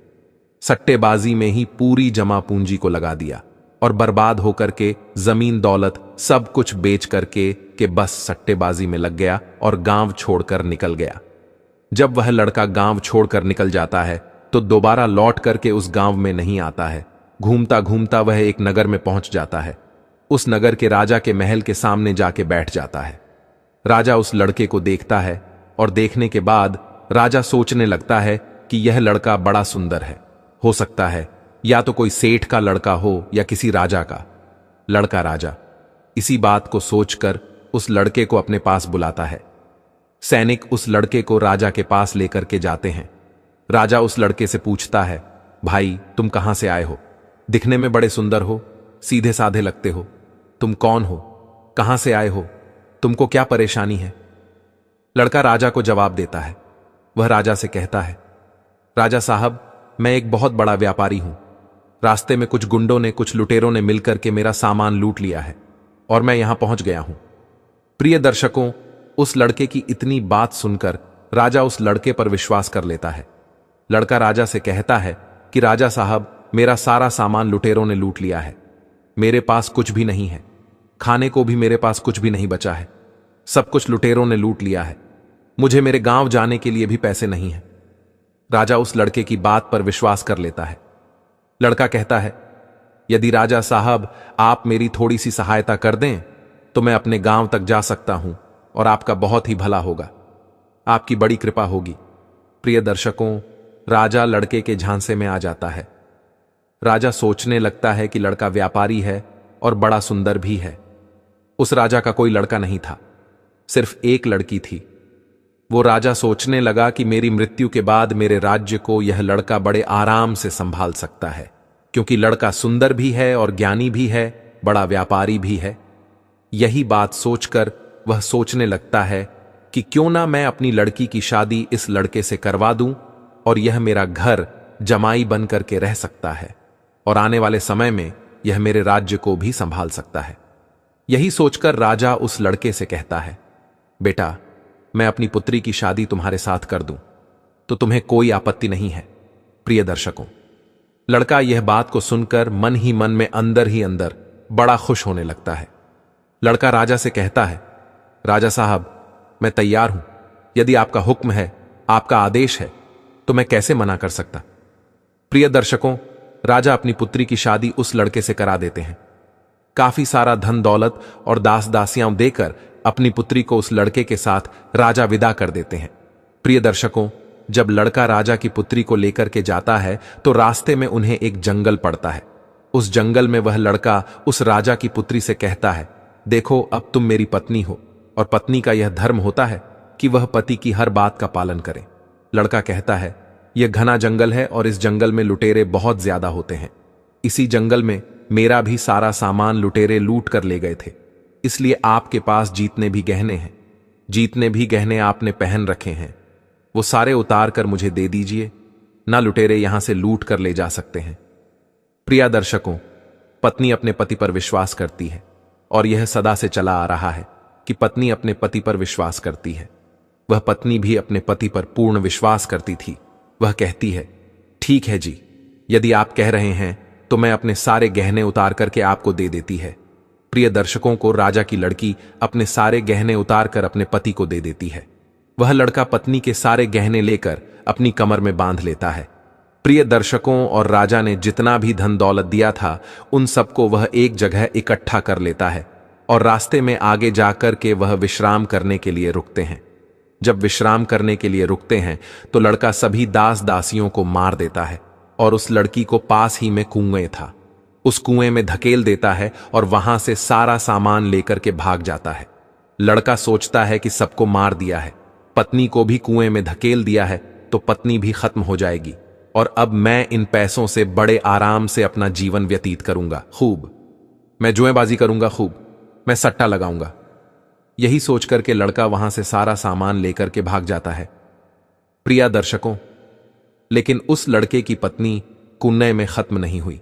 सट्टेबाजी में ही पूरी जमा पूंजी को लगा दिया और बर्बाद होकर के जमीन दौलत सब कुछ बेच करके के बस सट्टेबाजी में लग गया और गांव छोड़कर निकल गया। जब वह लड़का गांव छोड़कर निकल जाता है तो दोबारा लौट करके उस गांव में नहीं आता है। घूमता घूमता वह एक नगर में पहुंच जाता है। उस नगर के राजा के महल के सामने जाके बैठ जाता है। राजा उस लड़के को देखता है और देखने के बाद राजा सोचने लगता है कि यह लड़का बड़ा सुंदर है। हो सकता है या तो कोई सेठ का लड़का हो या किसी राजा का। लड़का राजा इसी बात को सोचकर उस लड़के को अपने पास बुलाता है। सैनिक उस लड़के को राजा के पास लेकर के जाते हैं। राजा उस लड़के से पूछता है, भाई तुम कहां से आए हो? दिखने में बड़े सुंदर हो, सीधे साधे लगते हो। तुम कौन हो? कहां से आए हो? तुमको क्या परेशानी है? लड़का राजा को जवाब देता है। वह राजा से कहता है, राजा साहब, मैं एक बहुत बड़ा व्यापारी हूं। रास्ते में कुछ गुंडों ने, कुछ लुटेरों ने मिलकर के मेरा सामान लूट लिया है और मैं यहां पहुंच गया हूं। प्रिय दर्शकों, उस लड़के की इतनी बात सुनकर राजा उस लड़के पर विश्वास कर लेता है। लड़का राजा से कहता है कि राजा साहब, मेरा सारा सामान लुटेरों ने लूट लिया है। मेरे पास कुछ भी नहीं है, खाने को भी मेरे पास कुछ भी नहीं बचा है। सब कुछ लुटेरों ने लूट लिया है। मुझे मेरे गांव जाने के लिए भी पैसे नहीं हैं। राजा उस लड़के की बात पर विश्वास कर लेता है। लड़का कहता है, यदि राजा साहब आप मेरी थोड़ी सी सहायता कर दें तो मैं अपने गांव तक जा सकता हूं और आपका बहुत ही भला होगा। आपकी बड़ी कृपा होगी। प्रिय दर्शकों, राजा लड़के के झांसे में आ जाता है। राजा सोचने लगता है कि लड़का व्यापारी है और बड़ा सुंदर भी है। उस राजा का कोई लड़का नहीं था, सिर्फ एक लड़की थी। वो राजा सोचने लगा कि मेरी मृत्यु के बाद मेरे राज्य को यह लड़का बड़े आराम से संभाल सकता है, क्योंकि लड़का सुंदर भी है और ज्ञानी भी है, बड़ा व्यापारी भी है। यही बात सोचकर वह सोचने लगता है कि क्यों ना मैं अपनी लड़की की शादी इस लड़के से करवा दूं और यह मेरा घर जमाई बन करके रह सकता है और आने वाले समय में यह मेरे राज्य को भी संभाल सकता है। यही सोचकर राजा उस लड़के से कहता है, बेटा, मैं अपनी पुत्री की शादी तुम्हारे साथ कर दूं तो तुम्हें कोई आपत्ति नहीं है। प्रिय दर्शकों, लड़का यह बात को सुनकर मन ही मन में अंदर ही अंदर बड़ा खुश होने लगता है। लड़का राजा से कहता है, राजा साहब, मैं तैयार हूं। यदि आपका हुक्म है, आपका आदेश है, तो मैं कैसे मना कर सकता। प्रिय दर्शकों, राजा अपनी पुत्री की शादी उस लड़के से करा देते हैं। काफी सारा धन दौलत और दास दासियां देकर अपनी पुत्री को उस लड़के के साथ राजा विदा कर देते हैं। प्रिय दर्शकों, जब लड़का राजा की पुत्री को लेकर के जाता है तो रास्ते में उन्हें एक जंगल पड़ता है। उस जंगल में वह लड़का उस राजा की पुत्री से कहता है, देखो, अब तुम मेरी पत्नी हो और पत्नी का यह धर्म होता है कि वह पति की हर बात का पालन करे। लड़का कहता है, यह घना जंगल है और इस जंगल में लुटेरे बहुत ज्यादा होते हैं। इसी जंगल में मेरा भी सारा सामान लुटेरे लूट कर ले गए थे, इसलिए आपके पास जितने भी गहने आपने पहन रखे हैं वो सारे उतार कर मुझे दे दीजिए, ना लुटेरे यहां से लूट कर ले जा सकते हैं। प्रिय दर्शकों, पत्नी अपने पति पर विश्वास करती है और यह सदा से चला आ रहा है कि पत्नी अपने पति पर विश्वास करती है। वह पत्नी भी अपने पति पर पूर्ण विश्वास करती थी। वह कहती है, ठीक है जी, यदि आप कह रहे हैं तो मैं अपने सारे गहने उतार करके आपको दे देती है। प्रिय दर्शकों को राजा की लड़की अपने सारे गहने उतार कर अपने पति को दे देती है। वह लड़का पत्नी के सारे गहने लेकर अपनी कमर में बांध लेता है। प्रिय दर्शकों, और राजा ने जितना भी धन दौलत दिया था उन सबको वह एक जगह इकट्ठा कर लेता है और रास्ते में आगे जाकर के वह विश्राम करने के लिए रुकते हैं। जब विश्राम करने के लिए रुकते हैं तो लड़का सभी दास दासियों को मार देता है और उस लड़की को पास ही में कुएं था, उस कुएं में धकेल देता है और वहां से सारा सामान लेकर के भाग जाता है। लड़का सोचता है कि सबको मार दिया है, पत्नी को भी कुएं में धकेल दिया है तो पत्नी भी खत्म हो जाएगी और अब मैं इन पैसों से बड़े आराम से अपना जीवन व्यतीत करूंगा। खूब मैं जुएबाजी करूंगा, खूब मैं सट्टा लगाऊंगा। यही सोच करके लड़का वहां से सारा सामान लेकर के भाग जाता है। प्रिय दर्शकों, लेकिन उस लड़के की पत्नी कुएं में खत्म नहीं हुई।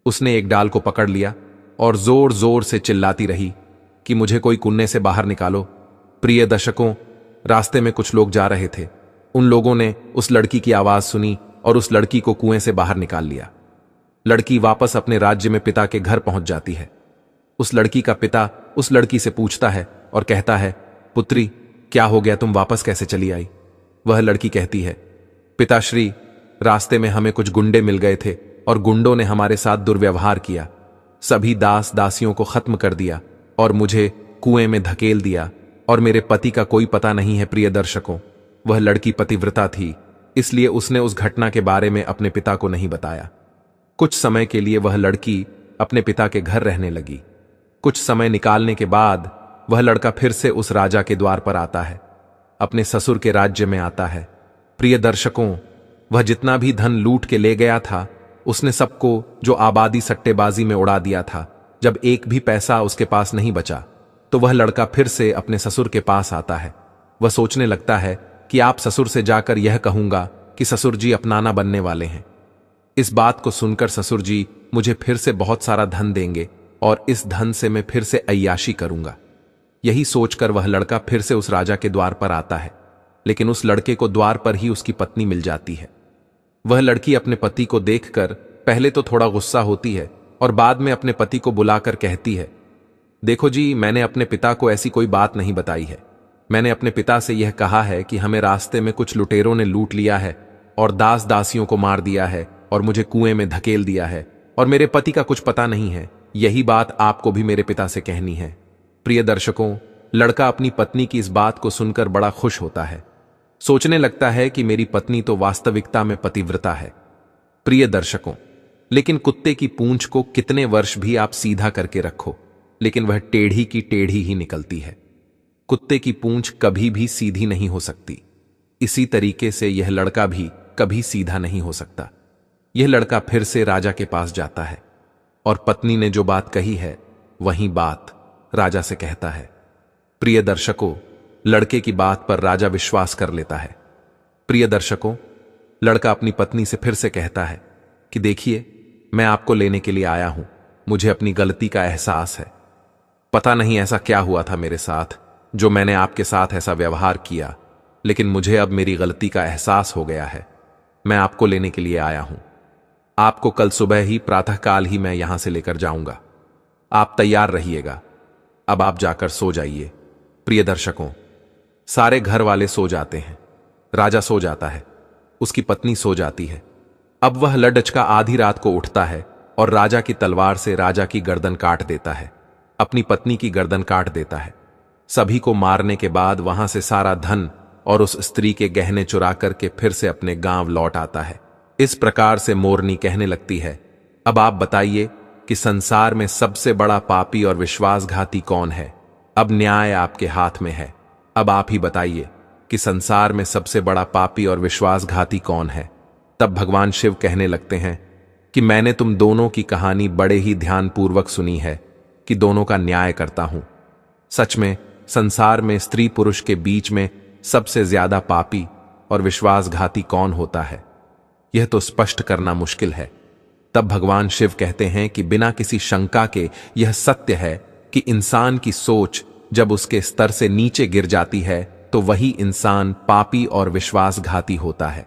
उसने एक डाल को पकड़ लिया और जोर जोर से चिल्लाती रही कि मुझे कोई कुएं से बाहर निकालो। प्रिय दर्शकों, रास्ते में कुछ लोग जा रहे थे। उन लोगों ने उस लड़की की आवाज सुनी और उस लड़की को कुएं से बाहर निकाल लिया। लड़की वापस अपने राज्य में पिता के घर पहुंच जाती है। उस लड़की का पिता उस लड़की से पूछता है और कहता है, पुत्री, क्या हो गया, तुम वापस कैसे चली आई? वह लड़की कहती है, पिताश्री, रास्ते में हमें कुछ गुंडे मिल गए थे और गुंडों ने हमारे साथ दुर्व्यवहार किया, सभी दास दासियों को खत्म कर दिया और मुझे कुएं में धकेल दिया और मेरे पति का कोई पता नहीं है। प्रिय दर्शकों, वह लड़की पतिव्रता थी, इसलिए उसने उस घटना के बारे में अपने पिता को नहीं बताया। कुछ समय के लिए वह लड़की अपने पिता के घर रहने लगी। कुछ समय निकालने के बाद वह लड़का फिर से उस राजा के द्वार पर आता है, अपने ससुर के राज्य में आता है। प्रिय दर्शकों, वह जितना भी धन लूट के ले गया था उसने सबको जो आबादी सट्टेबाजी में उड़ा दिया था। जब एक भी पैसा उसके पास नहीं बचा तो वह लड़का फिर से अपने ससुर के पास आता है। वह सोचने लगता है कि आप ससुर से जाकर यह कहूंगा कि ससुर जी अपनाना बनने वाले हैं। इस बात को सुनकर ससुर जी मुझे फिर से बहुत सारा धन देंगे और इस धन से मैं फिर से अय्याशी करूंगा। यही सोचकर वह लड़का फिर से उस राजा के द्वार पर आता है, लेकिन उस लड़के को द्वार पर ही उसकी पत्नी मिल जाती है। वह लड़की अपने पति को देखकर पहले तो थोड़ा गुस्सा होती है और बाद में अपने पति को बुलाकर कहती है, देखो जी, मैंने अपने पिता को ऐसी कोई बात नहीं बताई है। मैंने अपने पिता से यह कहा है कि हमें रास्ते में कुछ लुटेरों ने लूट लिया है और दास दासियों को मार दिया है और मुझे कुएं में धकेल दिया है और मेरे पति का कुछ पता नहीं है। यही बात आपको भी मेरे पिता से कहनी है। प्रिय दर्शकों, लड़का अपनी पत्नी की इस बात को सुनकर बड़ा खुश होता है। सोचने लगता है कि मेरी पत्नी तो वास्तविकता में पतिव्रता है। प्रिय दर्शकों, लेकिन कुत्ते की पूंछ को कितने वर्ष भी आप सीधा करके रखो, लेकिन वह टेढ़ी की टेढ़ी ही निकलती है। कुत्ते की पूंछ कभी भी सीधी नहीं हो सकती। इसी तरीके से यह लड़का भी कभी सीधा नहीं हो सकता। यह लड़का फिर से राजा के पास जाता है और पत्नी ने जो बात कही है वही बात राजा से कहता है। प्रिय दर्शकों, लड़के की बात पर राजा विश्वास कर लेता है। प्रिय दर्शकों, लड़का अपनी पत्नी से फिर से कहता है कि देखिए, मैं आपको लेने के लिए आया हूं। मुझे अपनी गलती का एहसास है। पता नहीं ऐसा क्या हुआ था मेरे साथ जो मैंने आपके साथ ऐसा व्यवहार किया, लेकिन मुझे अब मेरी गलती का एहसास हो गया है। मैं आपको लेने के लिए आया हूं। आपको कल सुबह ही प्रातःकाल ही मैं यहां से लेकर जाऊंगा। आप तैयार रहिएगा। अब आप जाकर सो जाइए। प्रिय दर्शकों, सारे घर वाले सो जाते हैं। राजा सो जाता है, उसकी पत्नी सो जाती है। अब वह लडचका आधी रात को उठता है और राजा की तलवार से राजा की गर्दन काट देता है, अपनी पत्नी की गर्दन काट देता है। सभी को मारने के बाद वहां से सारा धन और उस स्त्री के गहने चुरा करके फिर से अपने गांव लौट आता है। इस प्रकार से मोरनी कहने लगती है, अब आप बताइए कि संसार में सबसे बड़ा पापी और विश्वासघाती कौन है? अब न्याय आपके हाथ में है। अब आप ही बताइए कि संसार में सबसे बड़ा पापी और विश्वासघाती कौन है? तब भगवान शिव कहने लगते हैं कि मैंने तुम दोनों की कहानी बड़े ही ध्यानपूर्वक सुनी है कि दोनों का न्याय करता हूं। सच में संसार में स्त्री पुरुष के बीच में सबसे ज्यादा पापी और विश्वासघाती कौन होता है, यह तो स्पष्ट करना मुश्किल है। तब भगवान शिव कहते हैं कि बिना किसी शंका के यह सत्य है कि इंसान की सोच जब उसके स्तर से नीचे गिर जाती है तो वही इंसान पापी और विश्वासघाती होता है।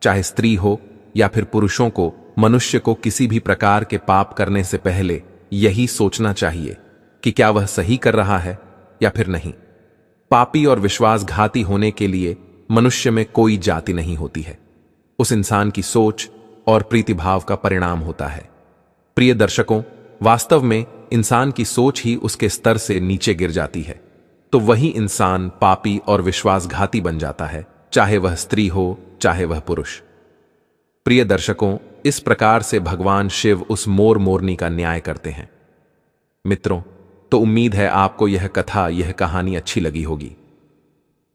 चाहे स्त्री हो या फिर पुरुषों को, मनुष्य को किसी भी प्रकार के पाप करने से पहले यही सोचना चाहिए कि क्या वह सही कर रहा है या फिर नहीं। पापी और विश्वासघाती होने के लिए मनुष्य में कोई जाति नहीं होती है, उस इंसान की सोच और प्रीतिभाव का परिणाम होता है। प्रिय दर्शकों, वास्तव में इंसान की सोच ही उसके स्तर से नीचे गिर जाती है तो वही इंसान पापी और विश्वासघाती बन जाता है, चाहे वह स्त्री हो चाहे वह पुरुष। प्रिय दर्शकों, इस प्रकार से भगवान शिव उस मोर मोरनी का न्याय करते हैं। मित्रों, तो उम्मीद है आपको यह कथा, यह कहानी अच्छी लगी होगी।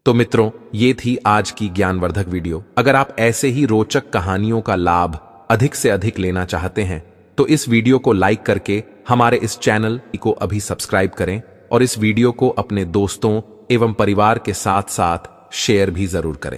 तो मित्रों, ये थी आज की ज्ञानवर्धक वीडियो। अगर आप ऐसे ही रोचक कहानियों का लाभ अधिक से अधिक लेना चाहते हैं तो इस वीडियो को लाइक करके हमारे इस चैनल को अभी सब्सक्राइब करें और इस वीडियो को अपने दोस्तों एवं परिवार के साथ साथ शेयर भी जरूर करें।